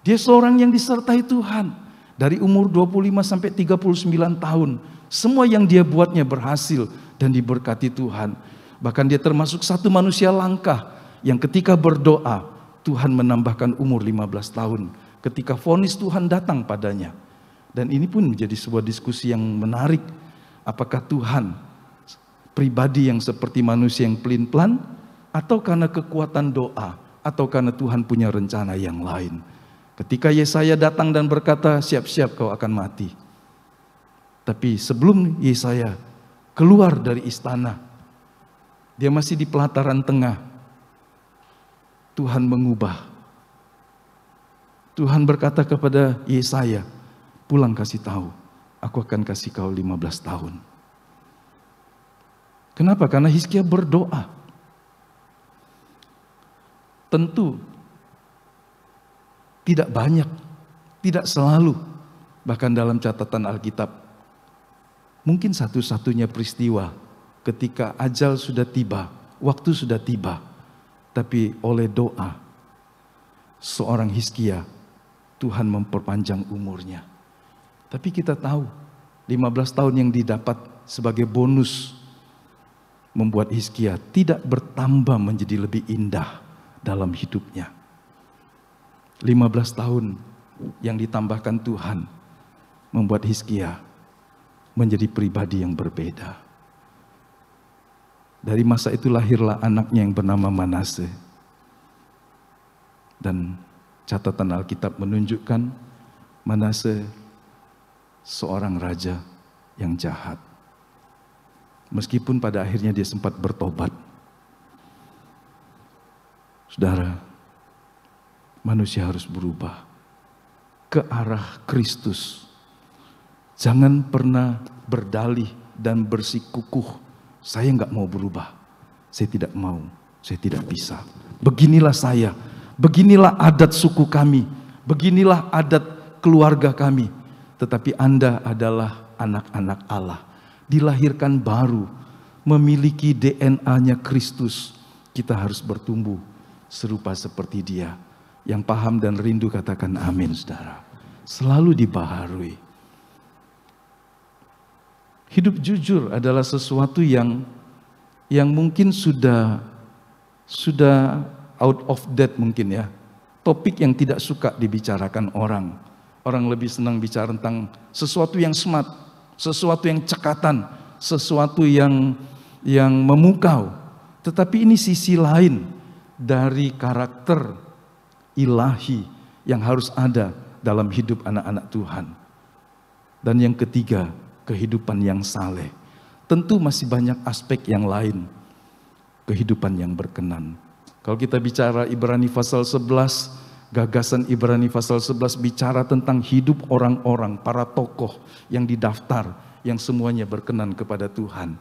Dia seorang yang disertai Tuhan. Dari umur 25 sampai 39 tahun. Semua yang dia buatnya berhasil dan diberkati Tuhan. Bahkan dia termasuk satu manusia langka yang ketika berdoa, Tuhan menambahkan umur 15 tahun. Ketika vonis Tuhan datang padanya. Dan ini pun menjadi sebuah diskusi yang menarik. Apakah Tuhan pribadi yang seperti manusia yang pelin-pelan, atau karena kekuatan doa, atau karena Tuhan punya rencana yang lain. Ketika Yesaya datang dan berkata, siap-siap kau akan mati. Tapi sebelum Yesaya keluar dari istana, dia masih di pelataran tengah. Tuhan mengubah. Tuhan berkata kepada Yesaya, pulang kasih tahu, aku akan kasih kau 15 tahun. Kenapa? Karena Hizkia berdoa. Tentu tidak banyak, tidak selalu. Bahkan dalam catatan Alkitab, mungkin satu-satunya peristiwa ketika ajal sudah tiba, waktu sudah tiba, tapi oleh doa seorang Hizkia, Tuhan memperpanjang umurnya. Tapi kita tahu 15 tahun yang didapat sebagai bonus membuat Hizkia tidak bertambah menjadi lebih indah dalam hidupnya. 15 tahun yang ditambahkan Tuhan membuat Hizkia menjadi pribadi yang berbeda. Dari masa itu lahirlah anaknya yang bernama Manase. Dan catatan Alkitab menunjukkan Manase seorang raja yang jahat. Meskipun pada akhirnya dia sempat bertobat. Saudara, manusia harus berubah ke arah Kristus. Jangan pernah berdalih dan bersikukuh, saya nggak mau berubah, saya tidak mau, saya tidak bisa. Beginilah saya, beginilah adat suku kami, beginilah adat keluarga kami. Tetapi Anda adalah anak-anak Allah, dilahirkan baru, memiliki DNA-nya Kristus. Kita harus bertumbuh serupa seperti Dia. Yang paham dan rindu katakan amin, saudara. Selalu dibaharui. Hidup jujur adalah sesuatu yang mungkin sudah out of date mungkin ya. Topik yang tidak suka dibicarakan orang. Orang lebih senang bicara tentang sesuatu yang smart, sesuatu yang cekatan, sesuatu yang memukau. Tetapi ini sisi lain dari karakter ilahi yang harus ada dalam hidup anak-anak Tuhan. Dan yang ketiga, kehidupan yang saleh. Tentu masih banyak aspek yang lain. Kehidupan yang berkenan. Kalau kita bicara Ibrani pasal 11, gagasan Ibrani pasal 11 bicara tentang hidup orang-orang, para tokoh yang didaftar, yang semuanya berkenan kepada Tuhan.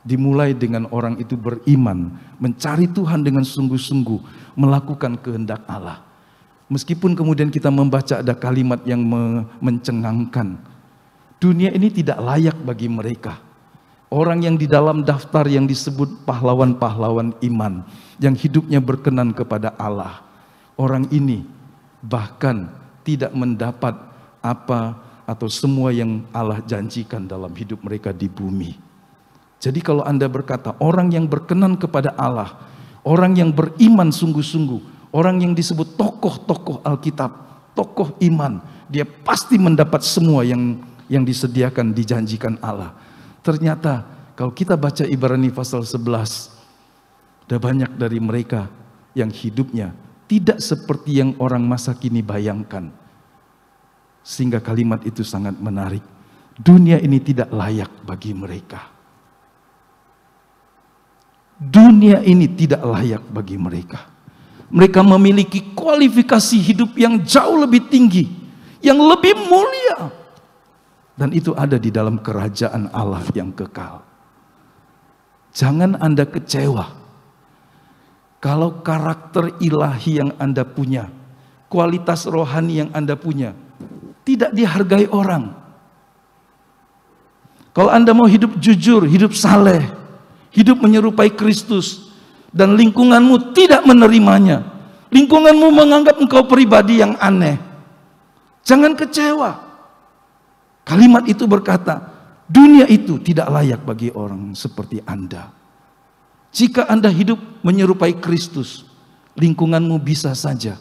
Dimulai dengan orang itu beriman, mencari Tuhan dengan sungguh-sungguh, melakukan kehendak Allah. Meskipun kemudian kita membaca ada kalimat yang mencengangkan. Dunia ini tidak layak bagi mereka. Orang yang di dalam daftar yang disebut pahlawan-pahlawan iman, yang hidupnya berkenan kepada Allah. Orang ini bahkan tidak mendapat apa atau semua yang Allah janjikan dalam hidup mereka di bumi. Jadi kalau Anda berkata orang yang berkenan kepada Allah, orang yang beriman sungguh-sungguh, orang yang disebut tokoh-tokoh Alkitab, tokoh iman, dia pasti mendapat semua yang disediakan, dijanjikan Allah. Ternyata kalau kita baca Ibrani pasal 11, ada banyak dari mereka yang hidupnya tidak seperti yang orang masa kini bayangkan. Sehingga kalimat itu sangat menarik. Dunia ini tidak layak bagi mereka. Dunia ini tidak layak bagi mereka. Mereka memiliki kualifikasi hidup yang jauh lebih tinggi, yang lebih mulia. Dan itu ada di dalam kerajaan Allah yang kekal. Jangan Anda kecewa kalau karakter ilahi yang Anda punya, kualitas rohani yang Anda punya, tidak dihargai orang. Kalau Anda mau hidup jujur, hidup saleh, hidup menyerupai Kristus, dan lingkunganmu tidak menerimanya, lingkunganmu menganggap engkau pribadi yang aneh, jangan kecewa. Kalimat itu berkata, dunia itu tidak layak bagi orang seperti Anda. Jika Anda hidup menyerupai Kristus, lingkunganmu bisa saja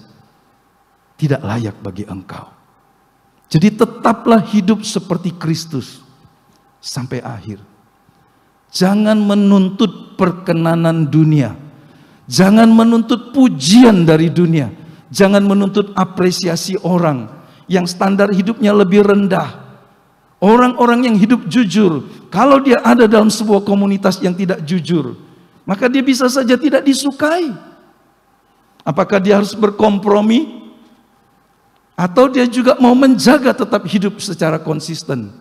tidak layak bagi engkau. Jadi tetaplah hidup seperti Kristus sampai akhir. Jangan menuntut perkenanan dunia. Jangan menuntut pujian dari dunia. Jangan menuntut apresiasi orang yang standar hidupnya lebih rendah. Orang-orang yang hidup jujur, kalau dia ada dalam sebuah komunitas yang tidak jujur, maka dia bisa saja tidak disukai. Apakah dia harus berkompromi? Atau dia juga mau menjaga tetap hidup secara konsisten,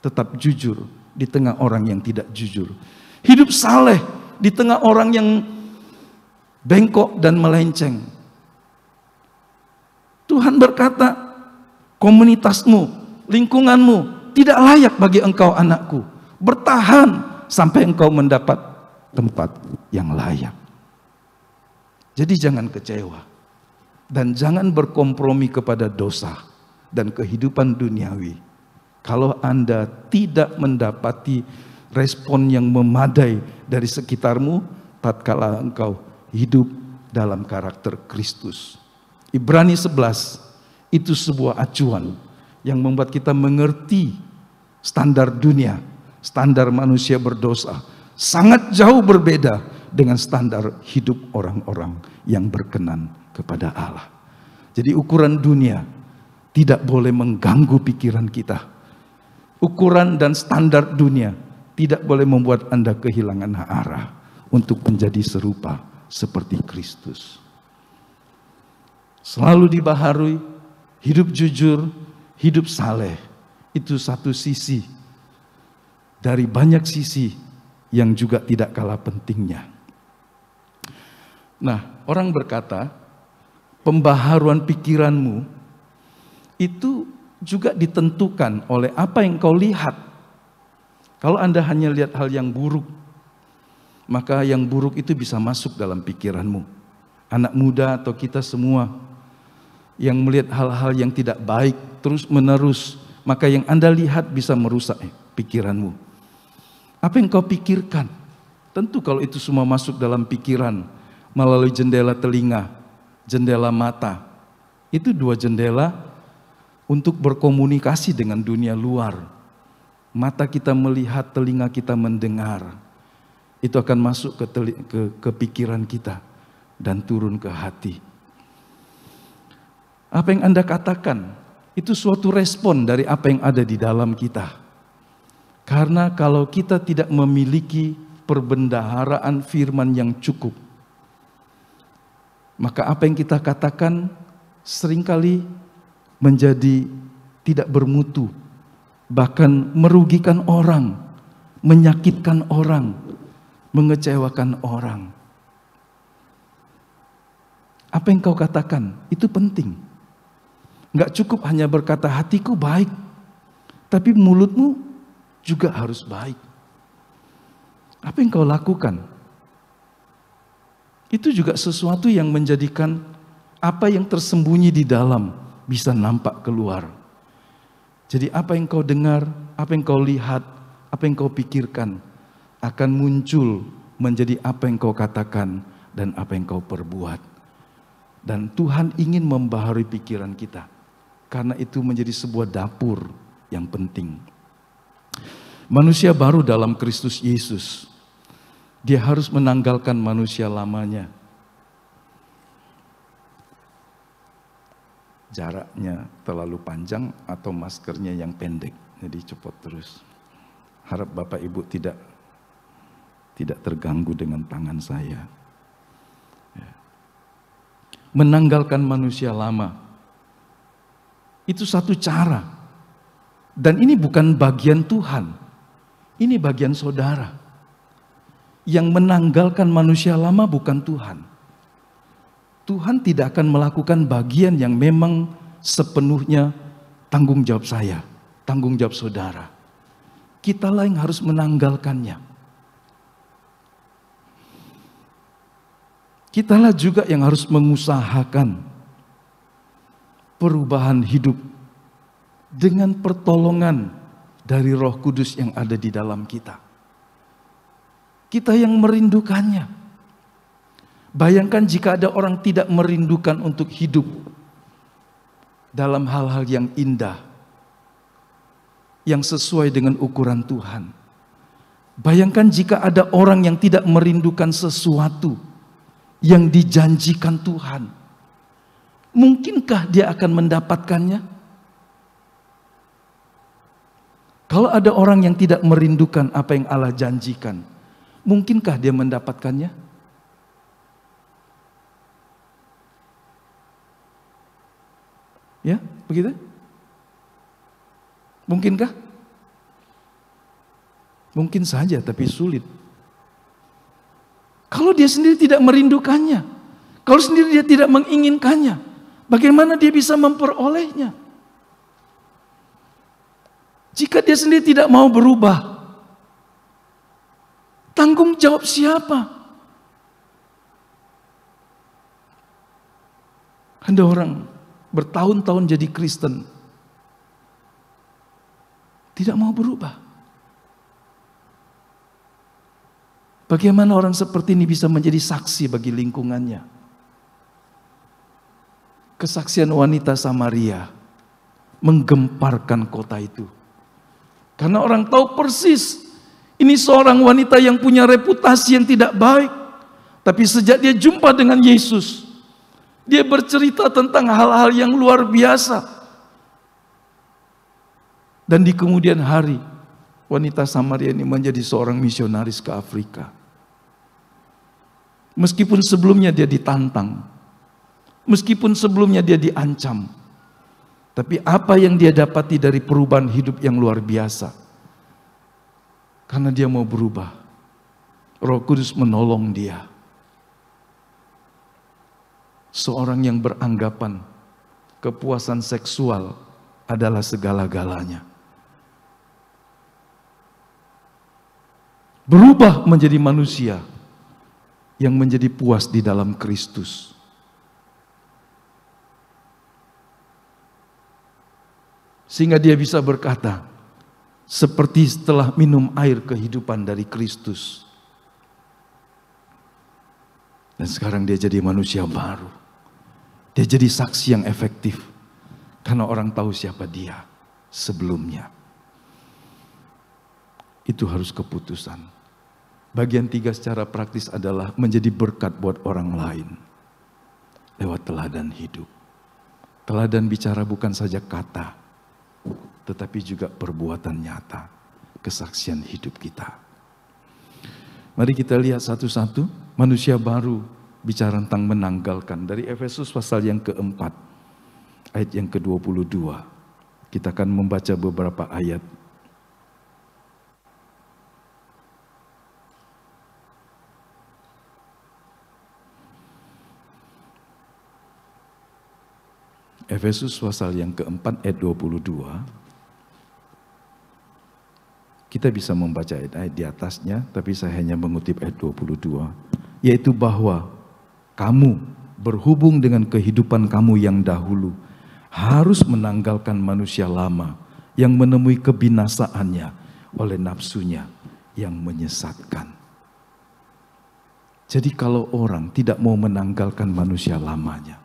tetap jujur di tengah orang yang tidak jujur. Hidup saleh di tengah orang yang bengkok dan melenceng. Tuhan berkata, komunitasmu, lingkunganmu tidak layak bagi engkau anakku. Bertahan sampai engkau mendapat tempat yang layak. Jadi jangan kecewa. Dan jangan berkompromi kepada dosa dan kehidupan duniawi. Kalau Anda tidak mendapati respon yang memadai dari sekitarmu, tatkala engkau hidup dalam karakter Kristus. Ibrani 11 itu sebuah acuan yang membuat kita mengerti standar dunia, standar manusia berdosa sangat jauh berbeda dengan standar hidup orang-orang yang berkenan kepada Allah. Jadi ukuran dunia tidak boleh mengganggu pikiran kita. Ukuran dan standar dunia tidak boleh membuat Anda kehilangan arah untuk menjadi serupa seperti Kristus. Selalu dibaharui, hidup jujur, hidup saleh. Itu satu sisi dari banyak sisi yang juga tidak kalah pentingnya. Nah, orang berkata, pembaharuan pikiranmu itu juga ditentukan oleh apa yang kau lihat. Kalau Anda hanya lihat hal yang buruk, maka yang buruk itu bisa masuk dalam pikiranmu. Anak muda atau kita semua yang melihat hal-hal yang tidak baik terus menerus, maka yang Anda lihat bisa merusak pikiranmu. Apa yang kau pikirkan? Tentu kalau itu semua masuk dalam pikiran melalui jendela telinga, jendela mata, itu dua jendela untuk berkomunikasi dengan dunia luar. Mata kita melihat, telinga kita mendengar. Itu akan masuk ke pikiran kita dan turun ke hati. Apa yang Anda katakan itu suatu respon dari apa yang ada di dalam kita. Karena kalau kita tidak memiliki perbendaharaan firman yang cukup, maka apa yang kita katakan seringkali menjadi tidak bermutu, bahkan merugikan orang, menyakitkan orang, mengecewakan orang. Apa yang kau katakan itu penting. Enggak cukup hanya berkata hatiku baik, tapi mulutmu juga harus baik. Apa yang kau lakukan itu juga sesuatu yang menjadikan apa yang tersembunyi di dalam bisa nampak keluar. Jadi apa yang kau dengar, apa yang kau lihat, apa yang kau pikirkan akan muncul menjadi apa yang kau katakan dan apa yang kau perbuat. Dan Tuhan ingin membaharui pikiran kita, karena itu menjadi sebuah dapur yang penting. Manusia baru dalam Kristus Yesus, dia harus menanggalkan manusia lamanya. Jaraknya terlalu panjang atau maskernya yang pendek, jadi copot terus. Harap Bapak Ibu tidak terganggu dengan tangan saya. Menanggalkan manusia lama Itu satu cara. Dan ini bukan bagian Tuhan. Ini bagian saudara. Yang menanggalkan manusia lama bukan Tuhan. Tuhan tidak akan melakukan bagian yang memang sepenuhnya tanggung jawab saya, tanggung jawab saudara. Kitalah yang harus menanggalkannya. Kitalah juga yang harus mengusahakan perubahan hidup dengan pertolongan dari Roh Kudus yang ada di dalam kita. Kita yang merindukannya. Bayangkan jika ada orang tidak merindukan untuk hidup dalam hal-hal yang indah, yang sesuai dengan ukuran Tuhan. Bayangkan jika ada orang yang tidak merindukan sesuatu yang dijanjikan Tuhan. Mungkinkah dia akan mendapatkannya? Kalau ada orang yang tidak merindukan apa yang Allah janjikan, mungkinkah dia mendapatkannya? Ya, begitu? Mungkinkah? Mungkin saja, tapi sulit. Kalau dia sendiri tidak merindukannya, kalau sendiri dia tidak menginginkannya, bagaimana dia bisa memperolehnya? Jika dia sendiri tidak mau berubah, tanggung jawab siapa? Ada orang bertahun-tahun jadi Kristen, tidak mau berubah. Bagaimana orang seperti ini bisa menjadi saksi bagi lingkungannya? Kesaksian wanita Samaria menggemparkan kota itu. Karena orang tahu persis, ini seorang wanita yang punya reputasi yang tidak baik. Tapi sejak dia jumpa dengan Yesus, dia bercerita tentang hal-hal yang luar biasa. Dan di kemudian hari, wanita Samaria ini menjadi seorang misionaris ke Afrika. Meskipun sebelumnya dia ditantang, meskipun sebelumnya dia diancam, tapi apa yang dia dapati dari perubahan hidup yang luar biasa. Karena dia mau berubah, Roh Kudus menolong dia. Seorang yang beranggapan kepuasan seksual adalah segala-galanya, berubah menjadi manusia yang menjadi puas di dalam Kristus. Sehingga dia bisa berkata, seperti setelah minum air kehidupan dari Kristus. Dan sekarang dia jadi manusia baru. Dia jadi saksi yang efektif. Karena orang tahu siapa dia sebelumnya. Itu harus keputusan. Bagian 3 secara praktis adalah menjadi berkat buat orang lain. Lewat teladan hidup. Teladan bicara bukan saja kata, tetapi juga perbuatan nyata. Kesaksian hidup kita. Mari kita lihat satu-satu. Manusia baru bicara tentang menanggalkan. Dari Efesus pasal yang keempat, ayat yang ke-22. Kita akan membaca beberapa ayat. Efesus pasal yang keempat, ayat 22. Kita bisa membaca ayat-ayat di atasnya, tapi saya hanya mengutip ayat 22. Yaitu bahwa kamu berhubung dengan kehidupan kamu yang dahulu harus menanggalkan manusia lama yang menemui kebinasaannya oleh nafsunya yang menyesatkan. Jadi kalau orang tidak mau menanggalkan manusia lamanya,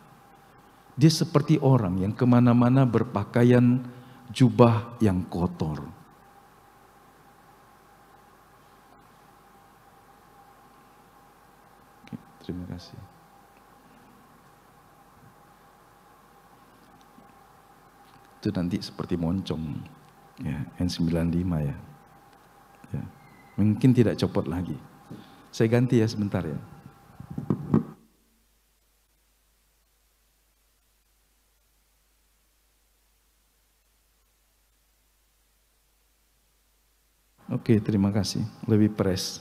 dia seperti orang yang kemana-mana berpakaian jubah yang kotor. Terima kasih. Itu nanti seperti moncong, ya, N95 ya. Ya. Mungkin tidak copot lagi. Saya ganti ya sebentar ya. Oke, terima kasih. Lebih press.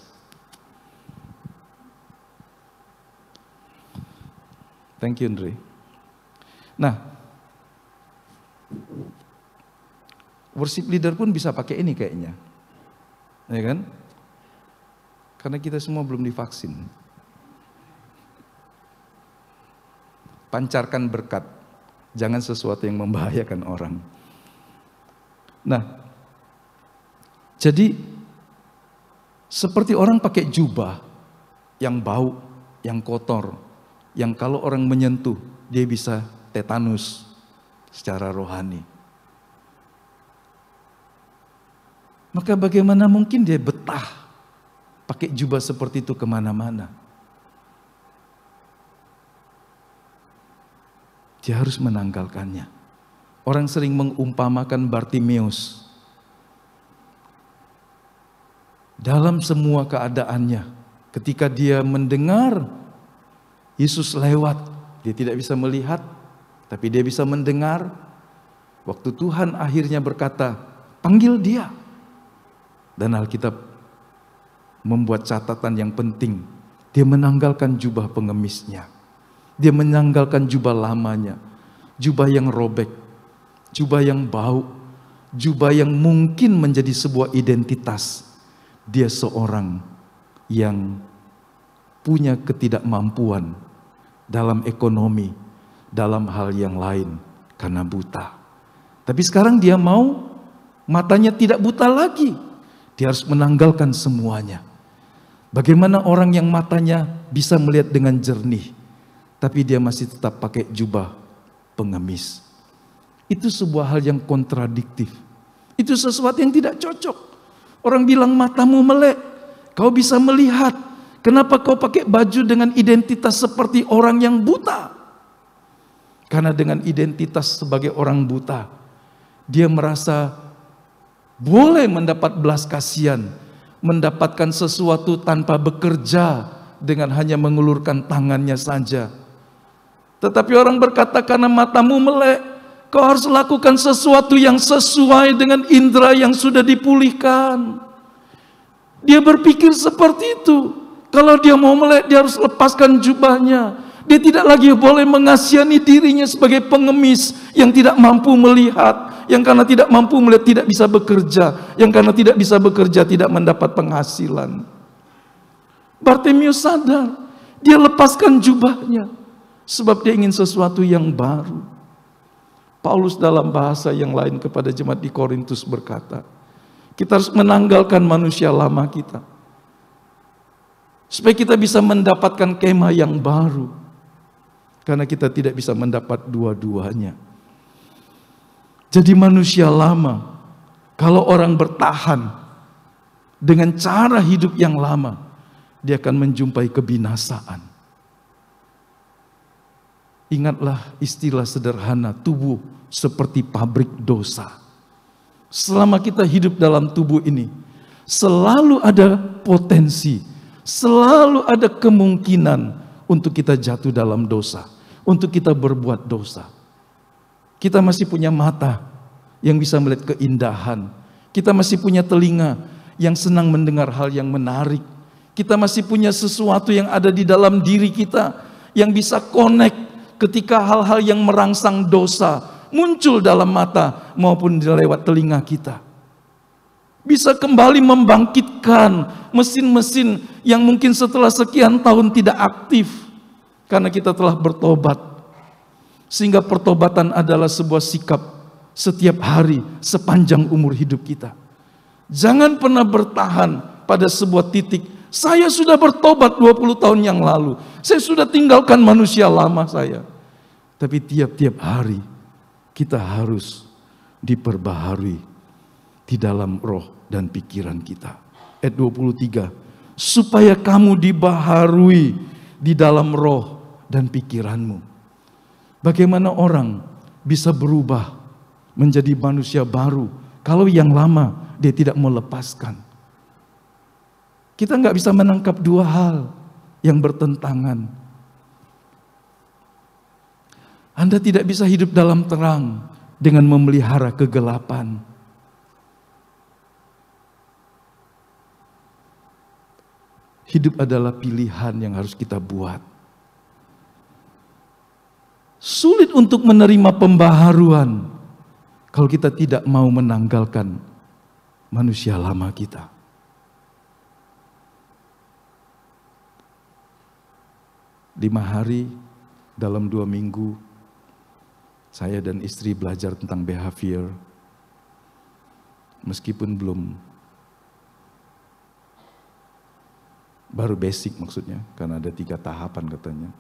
Thank you, Andre. Nah, worship leader pun bisa pakai ini kayaknya. Ya kan? Karena kita semua belum divaksin. Pancarkan berkat, jangan sesuatu yang membahayakan orang. Nah, jadi seperti orang pakai jubah yang bau, yang kotor, yang kalau orang menyentuh dia bisa tetanus secara rohani. Maka bagaimana mungkin dia betah pakai jubah seperti itu kemana-mana? Dia harus menanggalkannya. Orang sering mengumpamakan Bartimeus. Dalam semua keadaannya, ketika dia mendengar Yesus lewat, dia tidak bisa melihat, tapi dia bisa mendengar. Waktu Tuhan akhirnya berkata, panggil dia. Dan Alkitab membuat catatan yang penting. Dia menanggalkan jubah pengemisnya. Dia menanggalkan jubah lamanya, jubah yang robek, jubah yang bau, jubah yang mungkin menjadi sebuah identitas. Dia seorang yang punya ketidakmampuan dalam ekonomi, dalam hal yang lain karena buta. Tapi sekarang dia mau matanya tidak buta lagi. Dia harus menanggalkan semuanya. Bagaimana orang yang matanya bisa melihat dengan jernih, tapi dia masih tetap pakai jubah pengemis. Itu sebuah hal yang kontradiktif. Itu sesuatu yang tidak cocok. Orang bilang matamu melek, kau bisa melihat. Kenapa kau pakai baju dengan identitas seperti orang yang buta? Karena dengan identitas sebagai orang buta, dia merasa boleh mendapat belas kasihan, mendapatkan sesuatu tanpa bekerja dengan hanya mengulurkan tangannya saja. Tetapi orang berkata, karena matamu melek, kau harus lakukan sesuatu yang sesuai dengan indera yang sudah dipulihkan. Dia berpikir seperti itu. Kalau dia mau melek, dia harus lepaskan jubahnya. Dia tidak lagi boleh mengasihani dirinya sebagai pengemis yang tidak mampu melihat, yang karena tidak mampu melihat tidak bisa bekerja, yang karena tidak bisa bekerja tidak mendapat penghasilan. Bartimeus sadar, dia lepaskan jubahnya. Sebab dia ingin sesuatu yang baru. Paulus dalam bahasa yang lain kepada jemaat di Korintus berkata, kita harus menanggalkan manusia lama kita, supaya kita bisa mendapatkan kemah yang baru. Karena kita tidak bisa mendapat dua-duanya. Jadi manusia lama, kalau orang bertahan dengan cara hidup yang lama, dia akan menjumpai kebinasaan. Ingatlah istilah sederhana, tubuh seperti pabrik dosa. Selama kita hidup dalam tubuh ini, selalu ada potensi, selalu ada kemungkinan untuk kita jatuh dalam dosa, untuk kita berbuat dosa. Kita masih punya mata yang bisa melihat keindahan. Kita masih punya telinga yang senang mendengar hal yang menarik. Kita masih punya sesuatu yang ada di dalam diri kita yang bisa connect ketika hal-hal yang merangsang dosa muncul dalam mata maupun lewat telinga kita. Bisa kembali membangkitkan mesin-mesin yang mungkin setelah sekian tahun tidak aktif karena kita telah bertobat. Sehingga pertobatan adalah sebuah sikap setiap hari sepanjang umur hidup kita. Jangan pernah bertahan pada sebuah titik. Saya sudah bertobat 20 tahun yang lalu. Saya sudah tinggalkan manusia lama saya. Tapi tiap-tiap hari kita harus diperbaharui di dalam roh dan pikiran kita. Ayat 23, supaya kamu dibaharui di dalam roh dan pikiranmu. Bagaimana orang bisa berubah menjadi manusia baru kalau yang lama dia tidak melepaskan? Kita nggak bisa menangkap dua hal yang bertentangan. Anda tidak bisa hidup dalam terang dengan memelihara kegelapan. Hidup adalah pilihan yang harus kita buat. Sulit untuk menerima pembaharuan kalau kita tidak mau menanggalkan manusia lama kita. Lima hari dalam 2 minggu, saya dan istri belajar tentang behavior. Meskipun baru basic maksudnya, karena ada 3 tahapan katanya.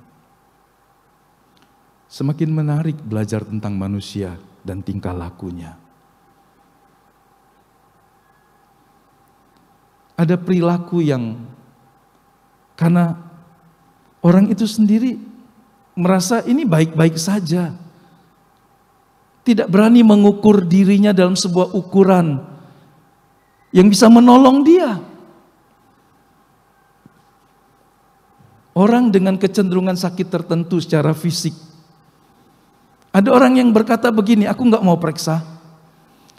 Semakin menarik belajar tentang manusia dan tingkah lakunya. Ada perilaku yang karena orang itu sendiri merasa ini baik-baik saja. Tidak berani mengukur dirinya dalam sebuah ukuran yang bisa menolong dia. Orang dengan kecenderungan sakit tertentu secara fisik. Ada orang yang berkata begini, aku nggak mau periksa.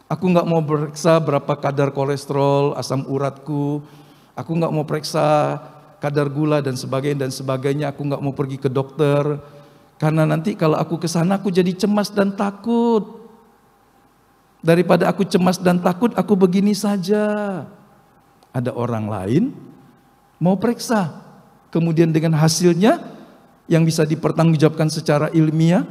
Aku nggak mau periksa berapa kadar kolesterol, asam uratku. Aku nggak mau periksa kadar gula dan sebagainya. Aku nggak mau pergi ke dokter. Karena nanti kalau aku ke sana aku jadi cemas dan takut. Daripada aku cemas dan takut, aku begini saja. Ada orang lain mau periksa. Kemudian dengan hasilnya yang bisa dipertanggungjawabkan secara ilmiah,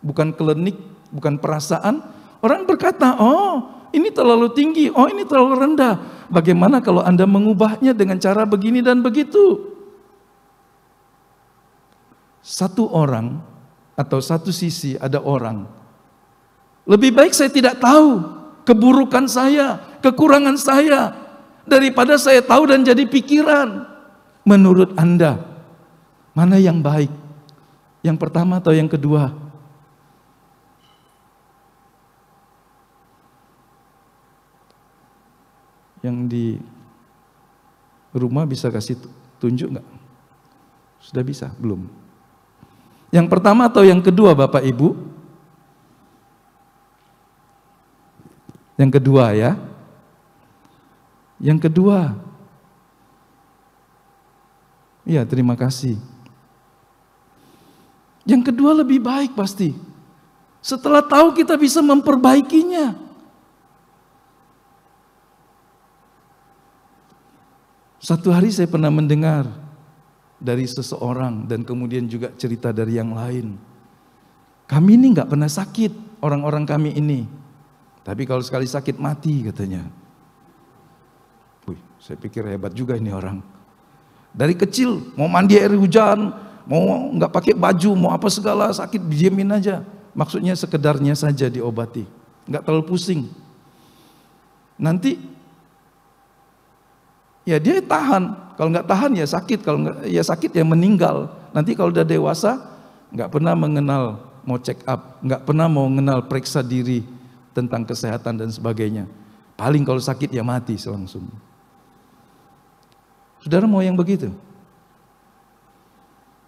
bukan klinik, bukan perasaan. Orang berkata, oh ini terlalu tinggi, oh ini terlalu rendah. Bagaimana kalau Anda mengubahnya dengan cara begini dan begitu? Satu orang atau satu sisi ada orang, lebih baik saya tidak tahu keburukan saya, kekurangan saya, daripada saya tahu dan jadi pikiran. Menurut Anda, mana yang baik? Yang pertama atau yang kedua? Yang di rumah bisa kasih tunjuk nggak? Sudah bisa? Belum? Yang pertama atau yang kedua Bapak Ibu? Yang kedua ya. Yang kedua. Iya, terima kasih. Yang kedua lebih baik pasti. Setelah tahu kita bisa memperbaikinya. Satu hari saya pernah mendengar dari seseorang dan kemudian juga cerita dari yang lain. Kami ini nggak pernah sakit, orang-orang kami ini. Tapi kalau sekali sakit mati katanya. Wih, saya pikir hebat juga ini orang. Dari kecil mau mandi air hujan, mau nggak pakai baju, mau apa segala sakit diamin aja. Maksudnya sekedarnya saja diobati, nggak terlalu pusing. Nanti ya dia tahan, kalau nggak tahan ya sakit, kalau nggak ya sakit ya meninggal. Nanti kalau udah dewasa nggak pernah mengenal mau check up, nggak pernah mau mengenal periksa diri tentang kesehatan dan sebagainya. Paling kalau sakit ya mati langsung. Saudara mau yang begitu?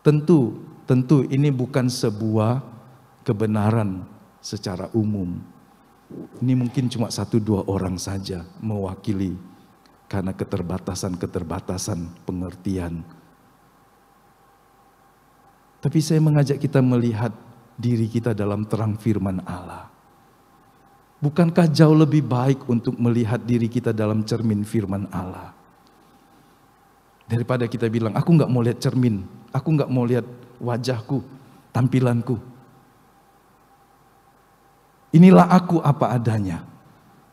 Tentu ini bukan sebuah kebenaran secara umum. Ini mungkin cuma 1-2 orang saja mewakili karena keterbatasan pengertian. Tapi saya mengajak kita melihat diri kita dalam terang firman Allah. Bukankah jauh lebih baik untuk melihat diri kita dalam cermin firman Allah? Daripada kita bilang, aku nggak mau lihat cermin, aku nggak mau lihat wajahku, tampilanku. Inilah aku apa adanya.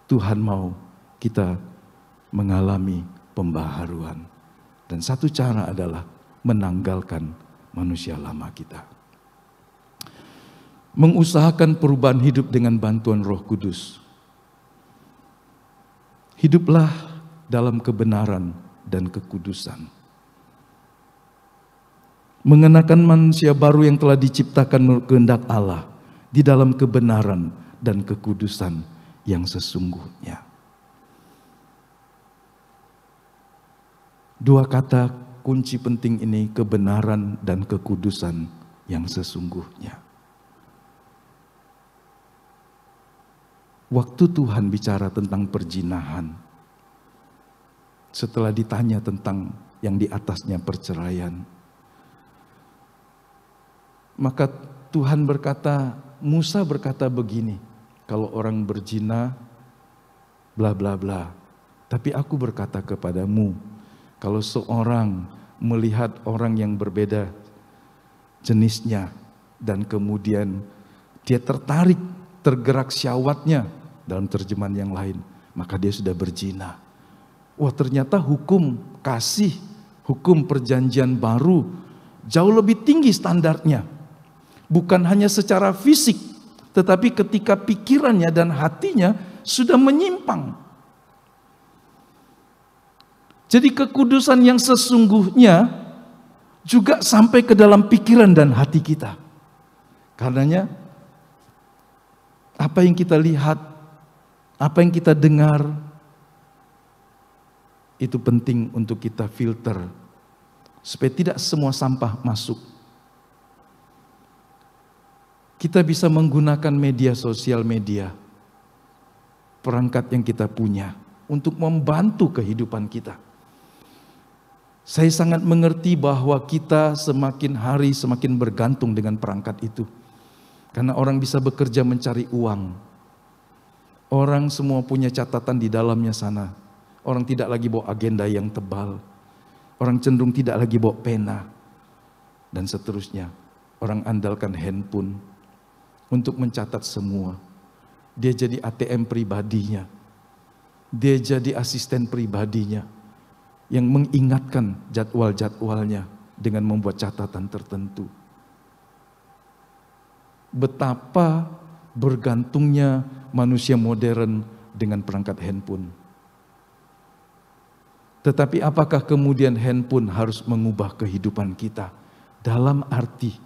Tuhan mau kita mengalami pembaharuan. Dan satu cara adalah menanggalkan manusia lama kita. Mengusahakan perubahan hidup dengan bantuan Roh Kudus. Hiduplah dalam kebenaran dan kekudusan. Mengenakan manusia baru yang telah diciptakan menurut kehendak Allah di dalam kebenaran dan kekudusan yang sesungguhnya. 2 kata kunci penting ini, kebenaran dan kekudusan yang sesungguhnya. Waktu Tuhan bicara tentang perzinahan, setelah ditanya tentang yang di atasnya perceraian. Maka Tuhan berkata, Musa berkata begini, kalau orang berzina, bla bla bla. Tapi aku berkata kepadamu, kalau seorang melihat orang yang berbeda jenisnya, dan kemudian dia tertarik, tergerak syahwatnya, dalam terjemahan yang lain, maka dia sudah berzina. Wah, ternyata hukum kasih, hukum perjanjian baru jauh lebih tinggi standarnya. Bukan hanya secara fisik, tetapi ketika pikirannya dan hatinya sudah menyimpang. Jadi kekudusan yang sesungguhnya juga sampai ke dalam pikiran dan hati kita. Karenanya apa yang kita lihat, apa yang kita dengar, itu penting untuk kita filter supaya tidak semua sampah masuk. Kita bisa menggunakan media sosial media, perangkat yang kita punya untuk membantu kehidupan kita. Saya sangat mengerti bahwa kita semakin hari semakin bergantung dengan perangkat itu. Karena orang bisa bekerja mencari uang. Orang semua punya catatan di dalamnya sana. Orang tidak lagi bawa agenda yang tebal. Orang cenderung tidak lagi bawa pena. Dan seterusnya. Orang andalkan handphone untuk mencatat semua. Dia jadi ATM pribadinya. Dia jadi asisten pribadinya yang mengingatkan jadwal-jadwalnya dengan membuat catatan tertentu. Betapa bergantungnya manusia modern dengan perangkat handphone. Tetapi apakah kemudian handphone harus mengubah kehidupan kita? Dalam arti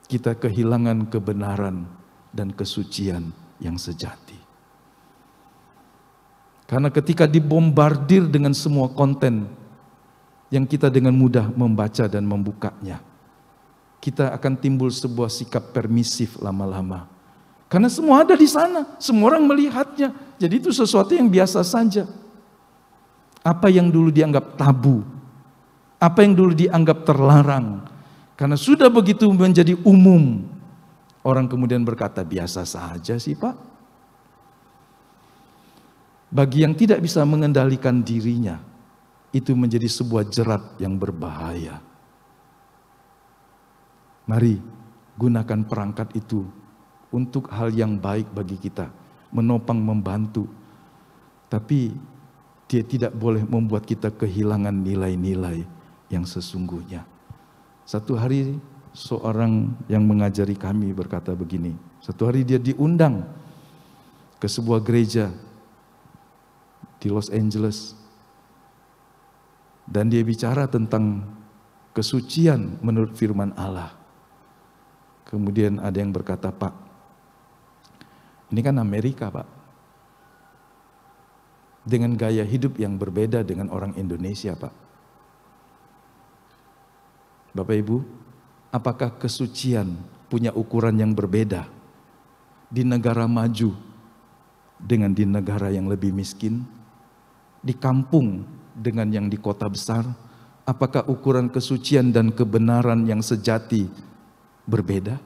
kita kehilangan kebenaran dan kesucian yang sejati. Karena ketika dibombardir dengan semua konten yang kita dengan mudah membaca dan membukanya, kita akan timbul sebuah sikap permisif lama-lama. Karena semua ada di sana, semua orang melihatnya. Jadi itu sesuatu yang biasa saja. Apa yang dulu dianggap tabu, apa yang dulu dianggap terlarang, karena sudah begitu menjadi umum, orang kemudian berkata, biasa saja sih Pak. Bagi yang tidak bisa mengendalikan dirinya, itu menjadi sebuah jerat yang berbahaya. Mari gunakan perangkat itu untuk hal yang baik bagi kita, menopang, membantu. Tapi dia tidak boleh membuat kita kehilangan nilai-nilai yang sesungguhnya. Satu hari seorang yang mengajari kami berkata begini, satu hari dia diundang ke sebuah gereja di Los Angeles. Dan dia bicara tentang kesucian menurut firman Allah. Kemudian ada yang berkata, Pak, ini kan Amerika Pak. Dengan gaya hidup yang berbeda dengan orang Indonesia Pak. Bapak Ibu, apakah kesucian punya ukuran yang berbeda di negara maju dengan di negara yang lebih miskin? Di kampung dengan yang di kota besar? Apakah ukuran kesucian dan kebenaran yang sejati berbeda?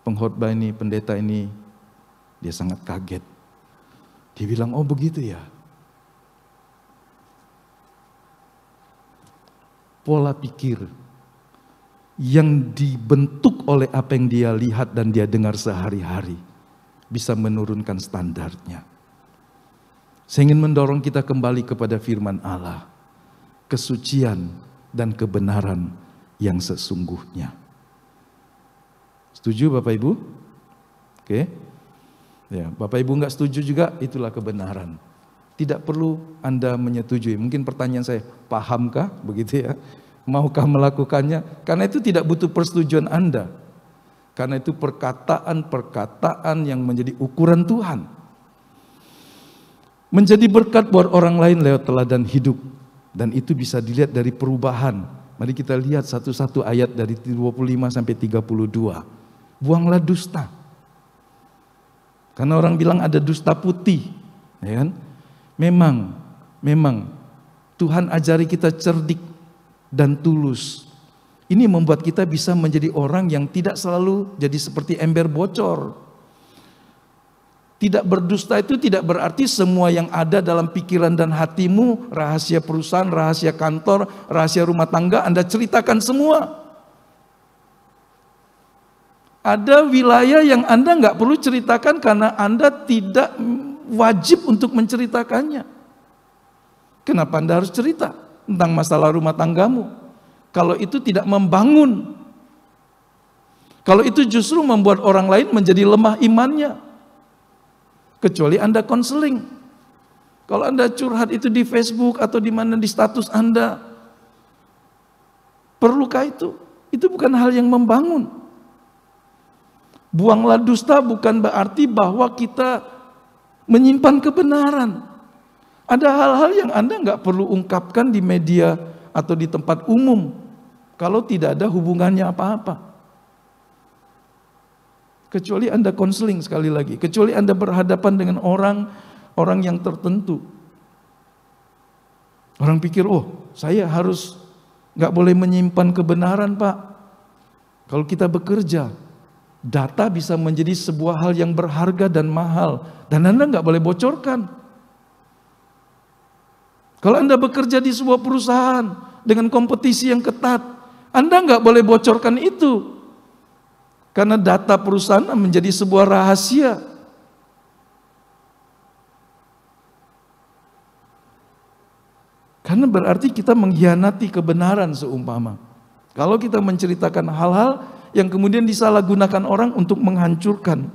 Pengkhotbah ini, pendeta ini, dia sangat kaget. Dia bilang, oh begitu ya. Pola pikir yang dibentuk oleh apa yang dia lihat dan dia dengar sehari-hari bisa menurunkan standarnya. Saya ingin mendorong kita kembali kepada firman Allah, kesucian dan kebenaran yang sesungguhnya. Setuju Bapak Ibu? Oke. Ya, Bapak Ibu enggak setuju juga, itulah kebenaran. Tidak perlu Anda menyetujui. Mungkin pertanyaan saya, pahamkah begitu ya? Maukah melakukannya? Karena itu tidak butuh persetujuan Anda. Karena itu perkataan-perkataan yang menjadi ukuran Tuhan. Menjadi berkat buat orang lain lewat teladan hidup. Dan itu bisa dilihat dari perubahan. Mari kita lihat satu-satu ayat dari 25 sampai 32. Buanglah dusta. Karena orang bilang ada dusta putih. Ya kan? Memang memang Tuhan ajari kita cerdik dan tulus. Ini membuat kita bisa menjadi orang yang tidak selalu jadi seperti ember bocor. Tidak berdusta itu tidak berarti semua yang ada dalam pikiran dan hatimu, rahasia perusahaan, rahasia kantor, rahasia rumah tangga, Anda ceritakan semua. Ada wilayah yang Anda nggak perlu ceritakan karena Anda tidak wajib untuk menceritakannya. Kenapa Anda harus cerita tentang masalah rumah tanggamu? Kalau itu tidak membangun, kalau itu justru membuat orang lain menjadi lemah imannya. Kecuali Anda konseling. Kalau Anda curhat itu di Facebook atau di mana di status Anda, perlukah itu? Itu bukan hal yang membangun. Buanglah dusta bukan berarti bahwa kita menyimpan kebenaran. Ada hal-hal yang Anda nggak perlu ungkapkan di media atau di tempat umum kalau tidak ada hubungannya apa-apa. Kecuali Anda konseling sekali lagi, kecuali Anda berhadapan dengan orang yang tertentu. Orang pikir, oh saya harus nggak boleh menyimpan kebenaran Pak. Kalau kita bekerja, data bisa menjadi sebuah hal yang berharga dan mahal, dan Anda nggak boleh bocorkan. Kalau Anda bekerja di sebuah perusahaan dengan kompetisi yang ketat, Anda nggak boleh bocorkan itu. Karena data perusahaan menjadi sebuah rahasia. Karena berarti kita mengkhianati kebenaran seumpama. Kalau kita menceritakan hal-hal yang kemudian disalahgunakan orang untuk menghancurkan.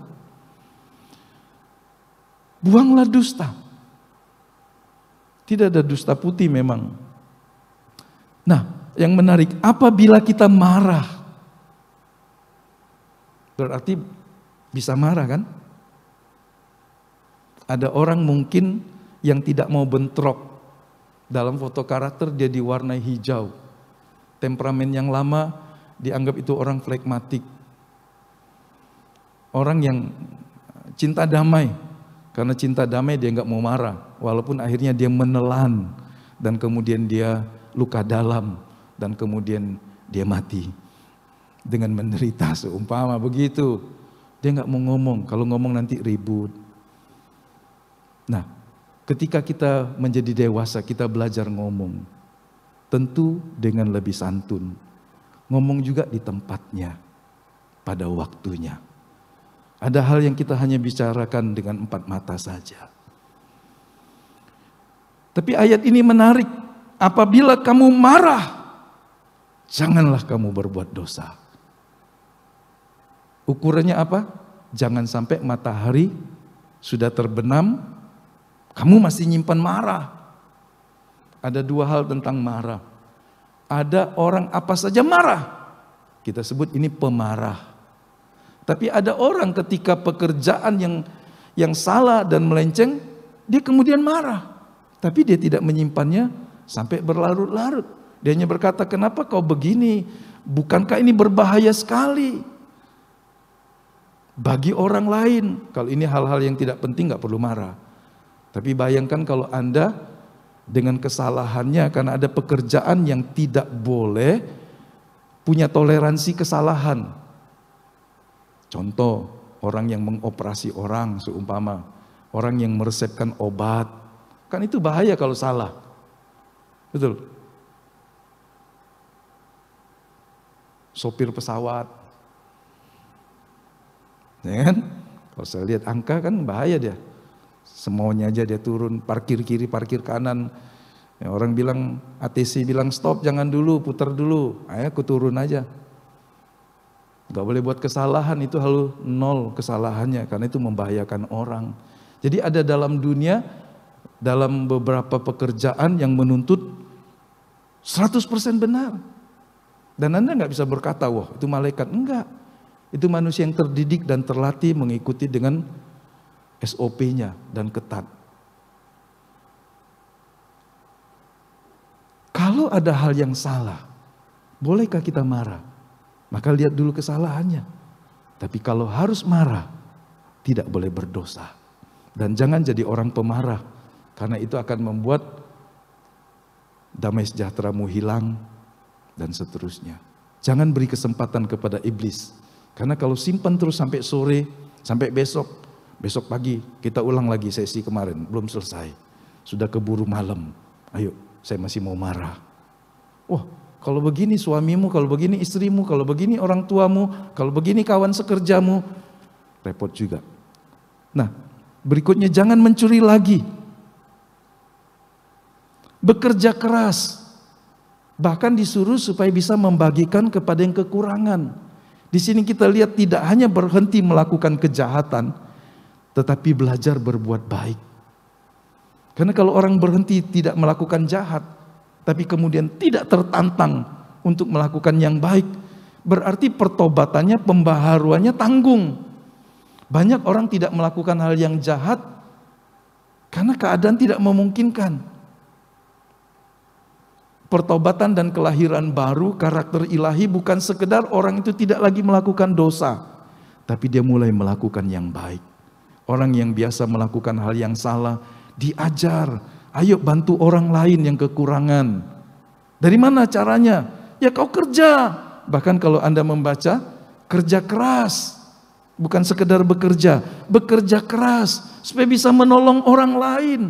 Buanglah dusta. Tidak ada dusta putih memang. Nah, yang menarik, apabila kita marah, berarti bisa marah kan? Ada orang mungkin yang tidak mau bentrok. Dalam foto karakter dia diwarnai hijau. Temperamen yang lama dianggap itu orang flegmatik. Orang yang cinta damai. Karena cinta damai dia nggak mau marah. Walaupun akhirnya dia menelan. Dan kemudian dia luka dalam. Dan kemudian dia mati. Dengan menderita seumpama begitu. Dia nggak mau ngomong. Kalau ngomong nanti ribut. Nah, ketika kita menjadi dewasa, kita belajar ngomong. Tentu dengan lebih santun. Ngomong juga di tempatnya. Pada waktunya. Ada hal yang kita hanya bicarakan dengan empat mata saja. Tapi ayat ini menarik. Apabila kamu marah, janganlah kamu berbuat dosa. Ukurannya apa? Jangan sampai matahari sudah terbenam, kamu masih nyimpan marah. Ada dua hal tentang marah. Ada orang apa saja marah. Kita sebut ini pemarah. Tapi ada orang ketika pekerjaan yang salah dan melenceng, dia kemudian marah. Tapi dia tidak menyimpannya sampai berlarut-larut. Dia hanya berkata, kenapa kau begini? Bukankah ini berbahaya sekali? Bagi orang lain. Kalau ini hal-hal yang tidak penting gak perlu marah. Tapi bayangkan kalau Anda dengan kesalahannya, karena ada pekerjaan yang tidak boleh punya toleransi kesalahan. Contoh, orang yang mengoperasi orang seumpama, orang yang meresepkan obat, kan itu bahaya kalau salah. Betul. Sopir pesawat, ya kan? Kalau saya lihat angka kan bahaya dia. Semaunya aja dia turun, parkir kiri, parkir kanan. Ya, orang bilang, ATC bilang stop, jangan dulu, putar dulu. Ayo aku turun aja. Gak boleh buat kesalahan, itu hal nol kesalahannya. Karena itu membahayakan orang. Jadi ada dalam dunia, dalam beberapa pekerjaan yang menuntut 100% benar. Dan Anda gak bisa berkata, wah itu malaikat. Enggak. Itu manusia yang terdidik dan terlatih mengikuti dengan SOP-nya dan ketat. Kalau ada hal yang salah, bolehkah kita marah? Maka lihat dulu kesalahannya. Tapi kalau harus marah, tidak boleh berdosa. Dan jangan jadi orang pemarah. Karena itu akan membuat damai sejahteramu hilang, dan seterusnya. Jangan beri kesempatan kepada iblis. Karena kalau simpan terus sampai sore, sampai besok pagi kita ulang lagi sesi kemarin, belum selesai. Sudah keburu malam. Ayo, saya masih mau marah. Wah, kalau begini suamimu, kalau begini istrimu, kalau begini orang tuamu, kalau begini kawan sekerjamu, repot juga. Nah, berikutnya jangan mencuri lagi. Bekerja keras. Bahkan disuruh supaya bisa membagikan kepada yang kekurangan. Di sini kita lihat tidak hanya berhenti melakukan kejahatan, tetapi belajar berbuat baik. Karena kalau orang berhenti tidak melakukan jahat, tapi kemudian tidak tertantang untuk melakukan yang baik, berarti pertobatannya, pembaharuannya tanggung. Banyak orang tidak melakukan hal yang jahat karena keadaan tidak memungkinkan. Pertobatan dan kelahiran baru, karakter ilahi bukan sekedar orang itu tidak lagi melakukan dosa, tapi dia mulai melakukan yang baik. Orang yang biasa melakukan hal yang salah, diajar, ayo bantu orang lain yang kekurangan. Dari mana caranya? Ya kau kerja. Bahkan kalau Anda membaca, kerja keras. Bukan sekedar bekerja keras supaya bisa menolong orang lain.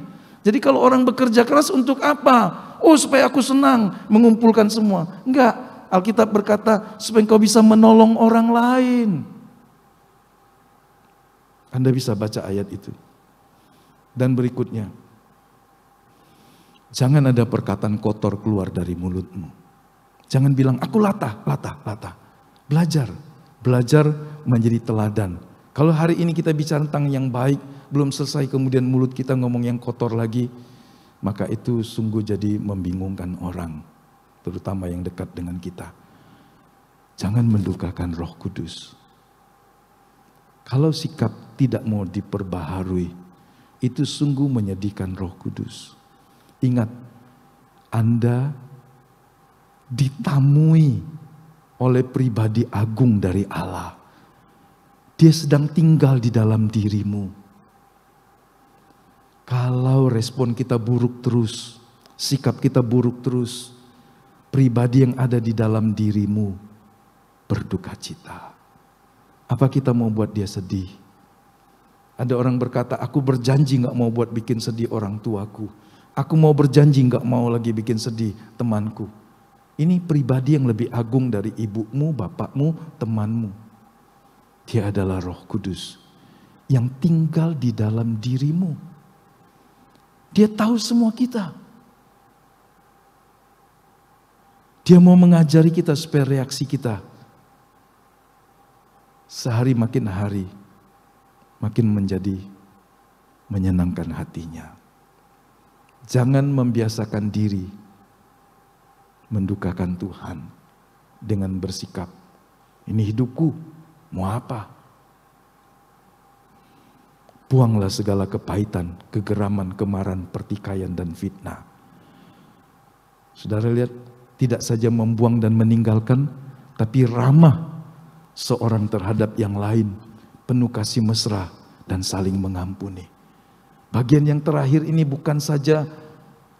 Jadi kalau orang bekerja keras untuk apa? Oh, supaya aku senang mengumpulkan semua. Enggak, Alkitab berkata supaya engkau bisa menolong orang lain. Anda bisa baca ayat itu. Dan berikutnya, jangan ada perkataan kotor keluar dari mulutmu. Jangan bilang aku latah. Belajar menjadi teladan. Kalau hari ini kita bicara tentang yang baik, belum selesai kemudian mulut kita ngomong yang kotor lagi, maka itu sungguh jadi membingungkan orang, terutama yang dekat dengan kita. Jangan mendukakan Roh Kudus. Kalau sikap tidak mau diperbaharui, itu sungguh menyedihkan Roh Kudus. Ingat, Anda ditamui oleh pribadi agung dari Allah. Dia sedang tinggal di dalam dirimu. Kalau respon kita buruk terus, sikap kita buruk terus, pribadi yang ada di dalam dirimu berduka cita. Apa kita mau buat dia sedih? Ada orang berkata, aku berjanji gak mau buat bikin sedih orang tuaku. Aku mau berjanji gak mau lagi bikin sedih temanku. Ini pribadi yang lebih agung dari ibumu, bapakmu, temanmu. Dia adalah Roh Kudus yang tinggal di dalam dirimu. Dia tahu semua kita. Dia mau mengajari kita supaya reaksi kita sehari makin hari makin menjadi menyenangkan hatinya. Jangan membiasakan diri mendukakan Tuhan dengan bersikap, ini hidupku, mau apa? Buanglah segala kepahitan, kegeraman, kemarahan, pertikaian, dan fitnah. Saudara lihat, tidak saja membuang dan meninggalkan, tapi ramah seorang terhadap yang lain, penuh kasih mesra dan saling mengampuni. Bagian yang terakhir ini bukan saja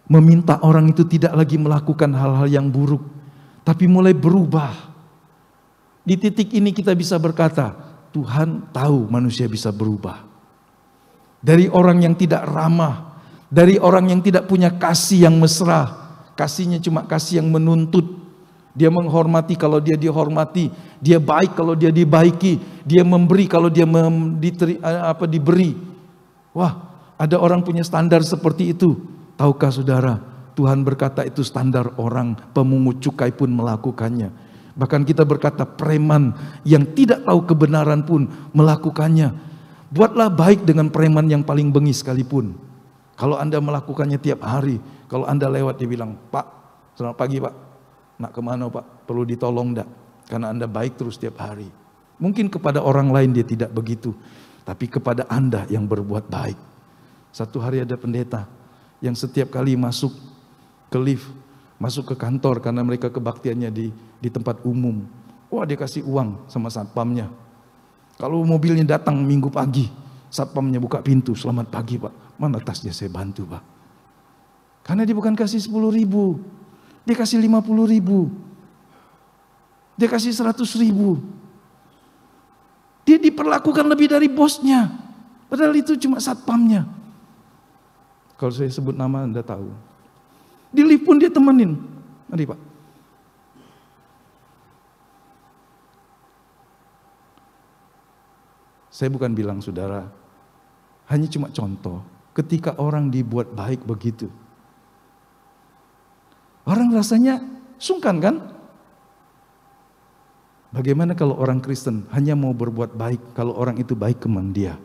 meminta orang itu tidak lagi melakukan hal-hal yang buruk, tapi mulai berubah. Di titik ini kita bisa berkata, Tuhan tahu manusia bisa berubah. Dari orang yang tidak ramah, dari orang yang tidak punya kasih yang mesra, kasihnya cuma kasih yang menuntut. Dia menghormati kalau dia dihormati, dia baik kalau dia dibaiki, dia memberi kalau dia diberi. Wah, ada orang punya standar seperti itu. Tahukah saudara, Tuhan berkata itu standar orang, pemungut cukai pun melakukannya. Bahkan kita berkata preman yang tidak tahu kebenaran pun melakukannya. Buatlah baik dengan preman yang paling bengis sekalipun. Kalau Anda melakukannya tiap hari, kalau Anda lewat dia bilang, Pak, selamat pagi Pak, nak kemana Pak, perlu ditolong enggak? Karena Anda baik terus tiap hari. Mungkin kepada orang lain dia tidak begitu, tapi kepada Anda yang berbuat baik. Satu hari ada pendeta yang setiap kali masuk ke lift, masuk ke kantor karena mereka kebaktiannya di tempat umum. Wah, dia kasih uang sama satpamnya. Kalau mobilnya datang minggu pagi, satpamnya buka pintu, selamat pagi Pak, mana tasnya saya bantu Pak. Karena dia bukan kasih 10.000, Dia kasih 50.000. Dia kasih 100.000. Dia diperlakukan lebih dari bosnya. Padahal itu cuma satpamnya. Kalau saya sebut nama Anda tahu. Di lift pun dia temenin. Mari Pak. Saya bukan bilang saudara, hanya cuma contoh. Ketika orang dibuat baik begitu, orang rasanya sungkan kan? Bagaimana kalau orang Kristen hanya mau berbuat baik kalau orang itu baik ke dia?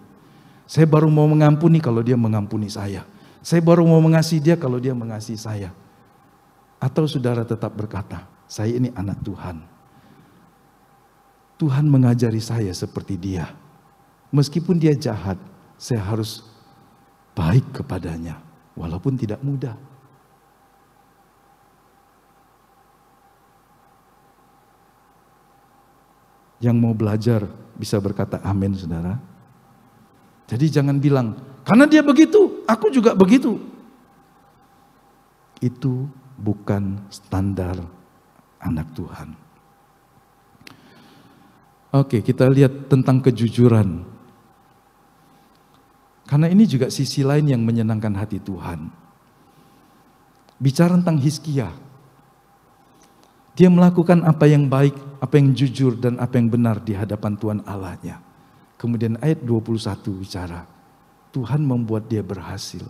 Saya baru mau mengampuni kalau dia mengampuni saya. Saya baru mau mengasihi dia kalau dia mengasihi saya. Atau saudara tetap berkata, saya ini anak Tuhan. Tuhan mengajari saya seperti dia. Meskipun dia jahat, saya harus baik kepadanya. Walaupun tidak mudah. Yang mau belajar bisa berkata amin saudara. Jadi jangan bilang, karena dia begitu, aku juga begitu. Itu bukan standar anak Tuhan. Oke, kita lihat tentang kejujuran. Karena ini juga sisi lain yang menyenangkan hati Tuhan. Bicara tentang Hizkia. Dia melakukan apa yang baik, apa yang jujur, dan apa yang benar di hadapan Tuhan Allahnya. Kemudian ayat 21 bicara, Tuhan membuat dia berhasil.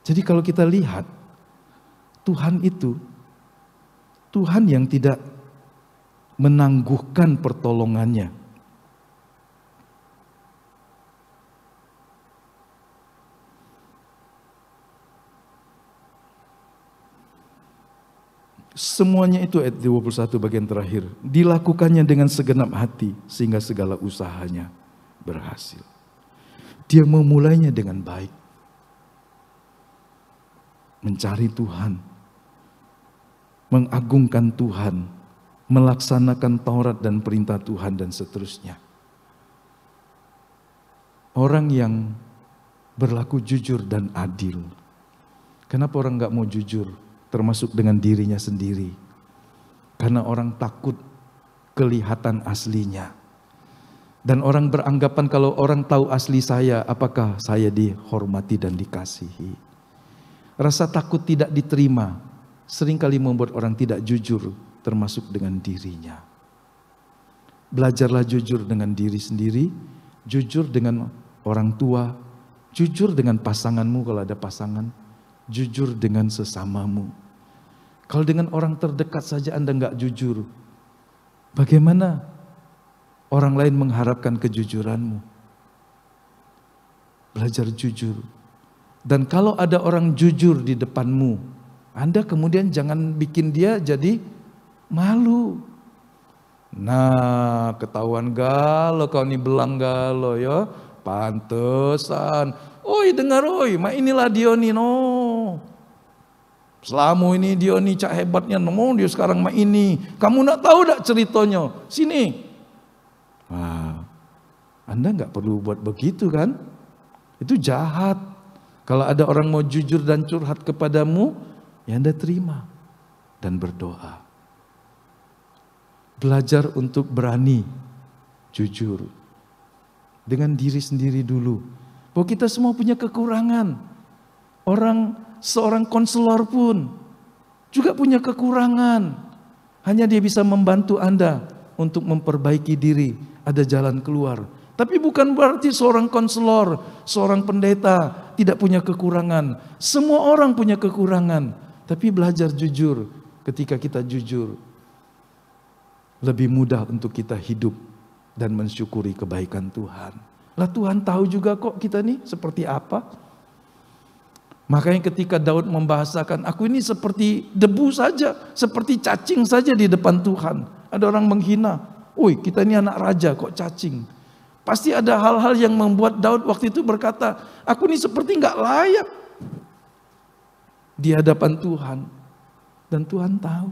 Jadi kalau kita lihat, Tuhan itu, Tuhan yang tidak menangguhkan pertolongannya. Semuanya itu ayat 21 bagian terakhir. Dilakukannya dengan segenap hati sehingga segala usahanya berhasil. Dia memulainya dengan baik. Mencari Tuhan. Mengagungkan Tuhan. Melaksanakan Taurat dan perintah Tuhan dan seterusnya. Orang yang berlaku jujur dan adil. Kenapa orang gak mau jujur? Termasuk dengan dirinya sendiri. Karena orang takut kelihatan aslinya. Dan orang beranggapan kalau orang tahu asli saya, apakah saya dihormati dan dikasihi. Rasa takut tidak diterima seringkali membuat orang tidak jujur, termasuk dengan dirinya. Belajarlah jujur dengan diri sendiri, jujur dengan orang tua, jujur dengan pasanganmu kalau ada pasangan, jujur dengan sesamamu. Kalau dengan orang terdekat saja Anda enggak jujur, bagaimana orang lain mengharapkan kejujuranmu? Belajar jujur. Dan kalau ada orang jujur di depanmu, Anda kemudian jangan bikin dia jadi malu. Nah, ketahuan galau kau nih belang galau ya. Pantesan. Oi dengar oi, inilah Dioni no. Selama ini Dioni cak hebatnya, dia sekarang ini. Kamu nak tahu tak ceritanya? Sini. Wah, Anda nggak perlu buat begitu kan? Itu jahat. Kalau ada orang mau jujur dan curhat kepadamu, ya Anda terima dan berdoa. Belajar untuk berani jujur dengan diri sendiri dulu. Bahwa kita semua punya kekurangan. Seorang konselor pun juga punya kekurangan. Hanya dia bisa membantu Anda untuk memperbaiki diri. Ada jalan keluar. Tapi bukan berarti seorang konselor, seorang pendeta tidak punya kekurangan. Semua orang punya kekurangan. Tapi belajar jujur. Ketika kita jujur, lebih mudah untuk kita hidup dan mensyukuri kebaikan Tuhan. Lah Tuhan tahu juga kok kita nih seperti apa. Makanya ketika Daud membahasakan, aku ini seperti debu saja, seperti cacing saja di depan Tuhan. Ada orang menghina, woi kita ini anak raja kok cacing. Pasti ada hal-hal yang membuat Daud waktu itu berkata, aku ini seperti nggak layak di hadapan Tuhan. Dan Tuhan tahu.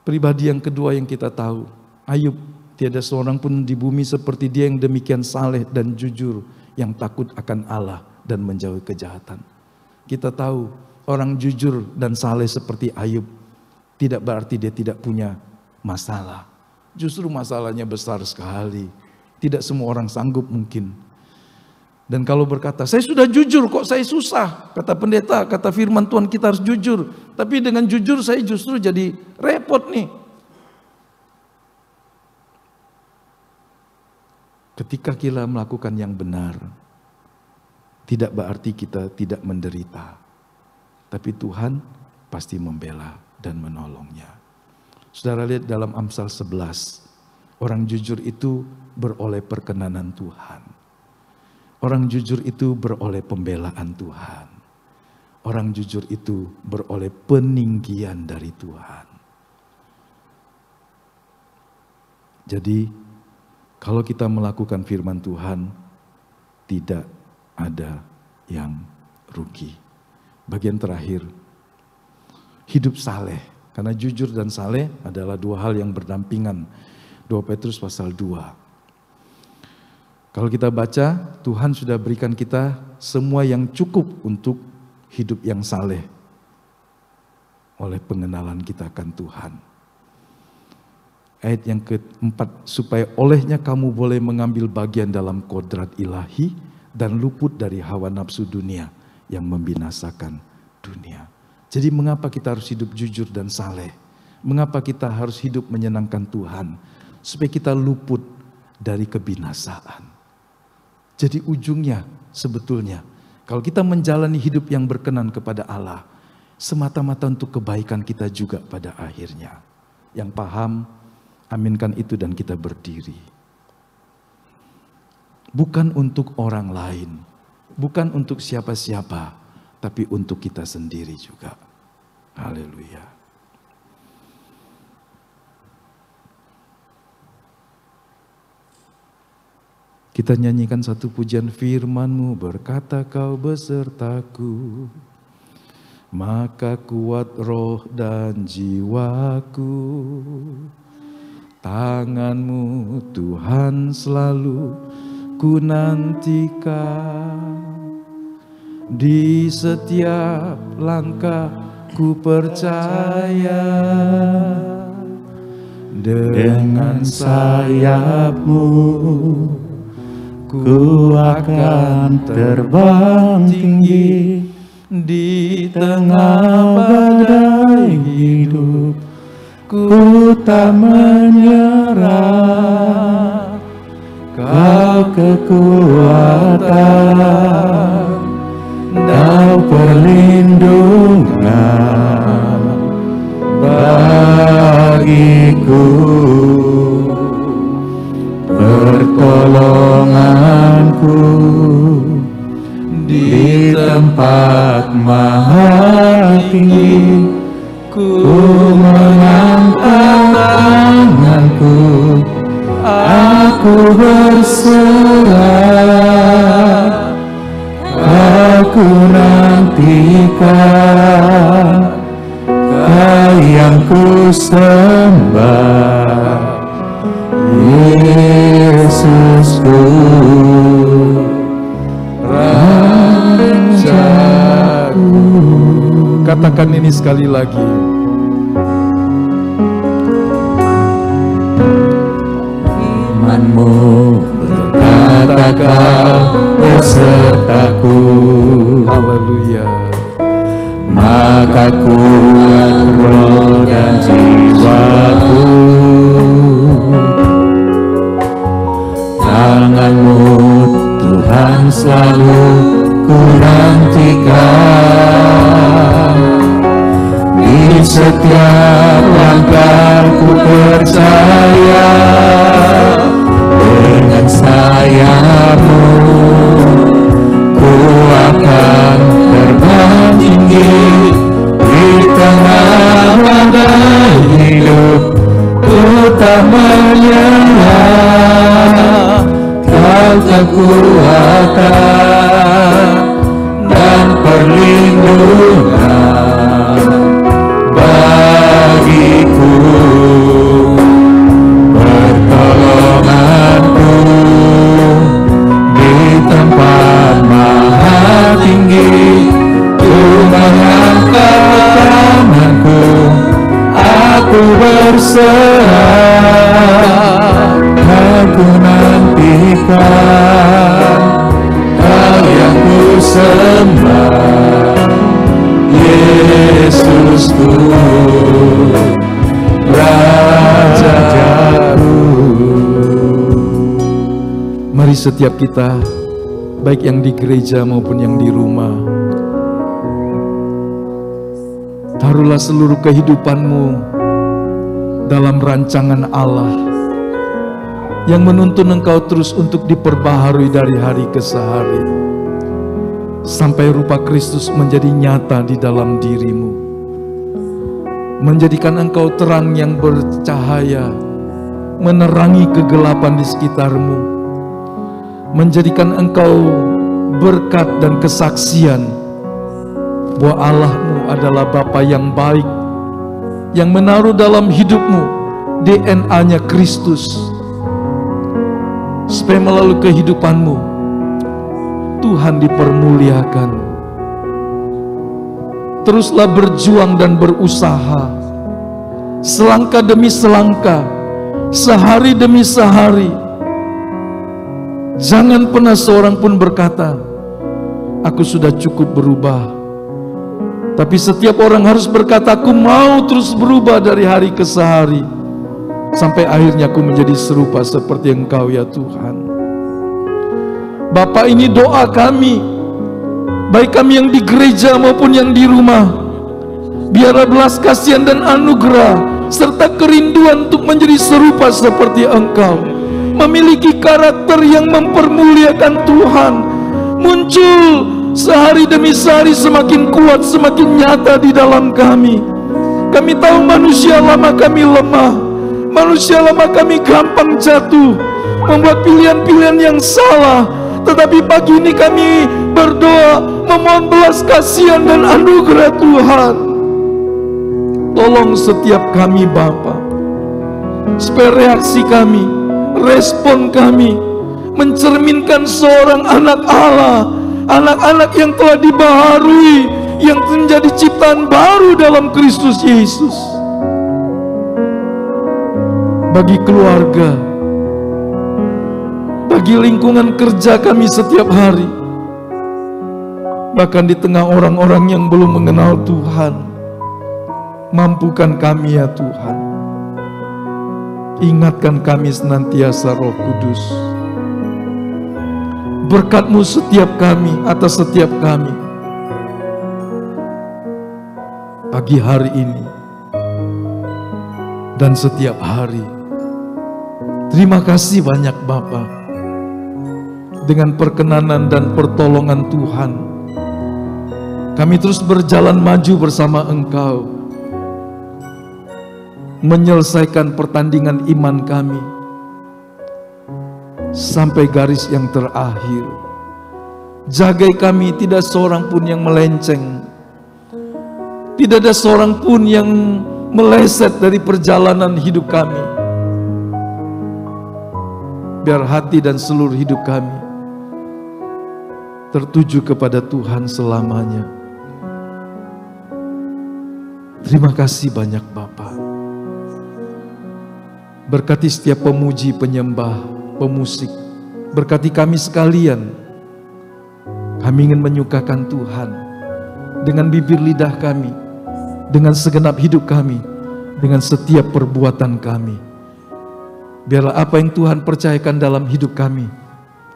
Pribadi yang kedua yang kita tahu, Ayub. Tiada seorang pun di bumi seperti dia yang demikian saleh dan jujur, yang takut akan Allah dan menjauhi kejahatan. Kita tahu orang jujur dan saleh seperti Ayub tidak berarti dia tidak punya masalah. Justru masalahnya besar sekali. Tidak semua orang sanggup mungkin. Dan kalau berkata, saya sudah jujur kok saya susah. Kata pendeta, kata firman Tuhan kita harus jujur. Tapi dengan jujur saya justru jadi repot nih. Ketika kita melakukan yang benar, tidak berarti kita tidak menderita. Tapi Tuhan pasti membela dan menolongnya. Saudara lihat dalam Amsal 11, orang jujur itu beroleh perkenanan Tuhan. Orang jujur itu beroleh pembelaan Tuhan. Orang jujur itu beroleh peninggian dari Tuhan. Jadi, kalau kita melakukan firman Tuhan, tidak ada yang rugi. Bagian terakhir, hidup saleh. Karena jujur dan saleh adalah dua hal yang berdampingan. 2 Petrus pasal 2. Kalau kita baca, Tuhan sudah berikan kita semua yang cukup untuk hidup yang saleh. Oleh pengenalan kita akan Tuhan. Ayat yang keempat, supaya olehnya kamu boleh mengambil bagian dalam kodrat ilahi dan luput dari hawa nafsu dunia yang membinasakan dunia. Jadi mengapa kita harus hidup jujur dan saleh? Mengapa kita harus hidup menyenangkan Tuhan? Supaya kita luput dari kebinasaan. Jadi ujungnya sebetulnya, kalau kita menjalani hidup yang berkenan kepada Allah, semata-mata untuk kebaikan kita juga pada akhirnya. Yang paham, aminkan itu dan kita berdiri. Bukan untuk orang lain, bukan untuk siapa-siapa, tapi untuk kita sendiri juga. Haleluya. Kita nyanyikan satu pujian, firman-Mu berkata kau besertaku, maka kuat roh dan jiwaku. Tangan-Mu Tuhan selalu ku nantikan, di setiap langkah ku percaya, dengan sayap-Mu ku akan terbang tinggi di tengah badai hidup. Ku tak menyerah, Kau kekuatan dan perlindungan bagiku. Pertolonganku di tempat maha tinggi, ku mengangkat tanganku, aku berserah, aku nantikan, Kau yang ku sembah, Yesusku, Rajaku. Katakan ini sekali lagi. Firman-Mu berkata kau besertaku. Haleluya. Maka kuat roh dan jiwaku. Tangan-Mu Tuhan selalu ku nantikan, di setiap langkah ku percaya, dengan sayap-Mu ku akan terbang tinggi di tengah badai hidup. Ku tak menyerah, Kau kekuatan dan perlindungan bagiku. Pertolonganku di tempat maha ku berserah, aku nantikan Kau yang ku sembah, Yesusku, Rajaku. Mari setiap kita, baik yang di gereja maupun yang di rumah, taruhlah seluruh kehidupanmu dalam rancangan Allah yang menuntun engkau terus untuk diperbaharui dari hari ke hari, sampai rupa Kristus menjadi nyata di dalam dirimu, menjadikan engkau terang yang bercahaya, menerangi kegelapan di sekitarmu, menjadikan engkau berkat dan kesaksian bahwa Allahmu adalah Bapa yang baik, yang menaruh dalam hidupmu DNA-nya Kristus, supaya melalui kehidupanmu Tuhan dipermuliakan. Teruslah berjuang dan berusaha, selangkah demi selangkah, sehari demi sehari. Jangan pernah seorang pun berkata, aku sudah cukup berubah. Tapi setiap orang harus berkata, aku mau terus berubah dari hari ke hari, sampai akhirnya aku menjadi serupa seperti Engkau ya Tuhan. Bapa, ini doa kami, baik kami yang di gereja maupun yang di rumah. Biarlah belas kasihan dan anugerah serta kerinduan untuk menjadi serupa seperti Engkau, memiliki karakter yang mempermuliakan Tuhan, muncul sehari demi sehari semakin kuat, semakin nyata di dalam kami. Kami tahu manusia lama kami lemah, manusia lama kami gampang jatuh, membuat pilihan-pilihan yang salah. Tetapi pagi ini kami berdoa, memohon belas kasihan dan anugerah Tuhan. Tolong setiap kami Bapa, supaya reaksi kami, respon kami mencerminkan seorang anak Allah, anak-anak yang telah dibaharui, yang menjadi ciptaan baru dalam Kristus Yesus. Bagi keluarga, bagi lingkungan kerja kami setiap hari, bahkan di tengah orang-orang yang belum mengenal Tuhan, mampukan kami ya Tuhan. Ingatkan kami senantiasa Roh Kudus, berkat-Mu setiap kami, atas setiap kami pagi hari ini dan setiap hari. Terima kasih banyak Bapa, dengan perkenanan dan pertolongan Tuhan kami terus berjalan maju bersama Engkau, menyelesaikan pertandingan iman kami sampai garis yang terakhir. Jagai kami, tidak seorang pun yang melenceng, tidak ada seorang pun yang meleset dari perjalanan hidup kami. Biar hati dan seluruh hidup kami tertuju kepada Tuhan selamanya. Terima kasih banyak Bapa. Berkati setiap pemuji, penyembah, pemusik. Berkati kami sekalian. Kami ingin menyukakan Tuhan dengan bibir lidah kami, dengan segenap hidup kami, dengan setiap perbuatan kami. Biarlah apa yang Tuhan percayakan dalam hidup kami,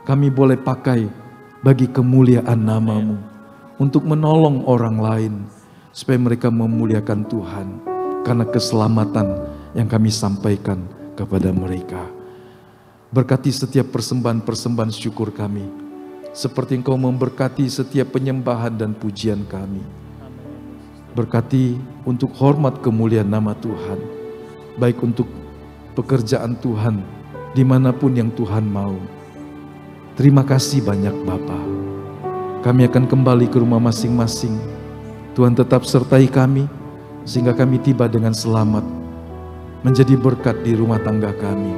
kami boleh pakai bagi kemuliaan nama-Mu, untuk menolong orang lain, supaya mereka memuliakan Tuhan, karena keselamatan yang kami sampaikan kepada mereka. Berkati setiap persembahan-persembahan syukur kami, seperti Engkau memberkati setiap penyembahan dan pujian kami. Berkati untuk hormat kemuliaan nama Tuhan, baik untuk pekerjaan Tuhan, dimanapun yang Tuhan mau. Terima kasih banyak Bapa. Kami akan kembali ke rumah masing-masing. Tuhan tetap sertai kami, sehingga kami tiba dengan selamat, menjadi berkat di rumah tangga kami,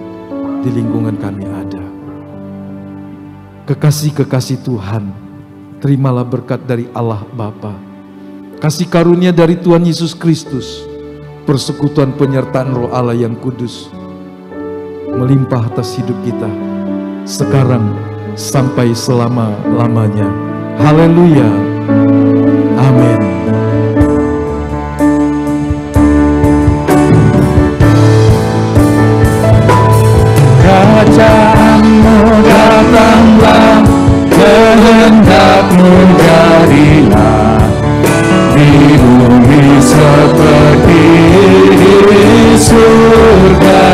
di lingkungan kami ada. Kekasih-kekasih Tuhan, terimalah berkat dari Allah Bapa, kasih karunia dari Tuhan Yesus Kristus, persekutuan penyertaan Roh Allah yang kudus melimpah atas hidup kita sekarang sampai selama-lamanya. Haleluya. Amin. Kerajaan-Mu datanglah, kehendak-Mu jadilah di bumi seperti di surga.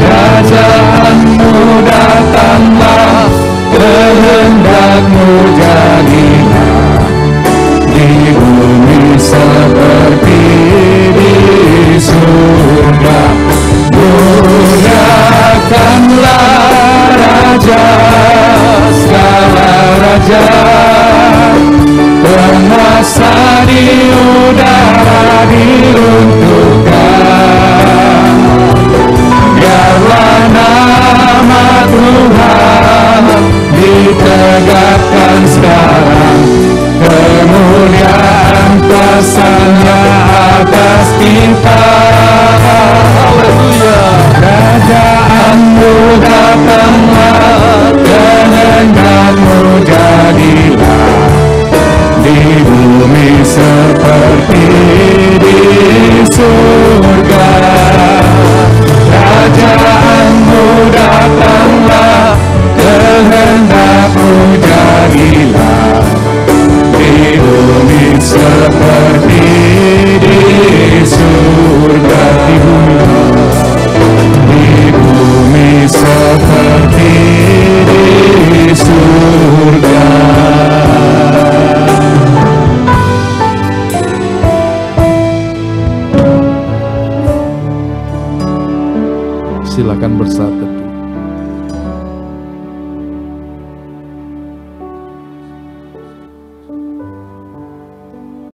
Kerajaan-Mu datanglah, kehendak-Mu jadilah di bumi seperti di surga. Muliakanlah Raja segala raja, penguasa di udara diruntuhkan. Biarlah nama Tuhan ditegakkan sekarang, kemuliaan kuasa-Nya atas kita. Haleluya. Kerajaan-Mu datanglah, kehendak-Mu jadilah di bumi seperti di surga. Kerajaan-Mu datanglah, kehendak-Mu jadilah di bumi seperti di surga. Di bumi seperti di surga. Silakan bersatu.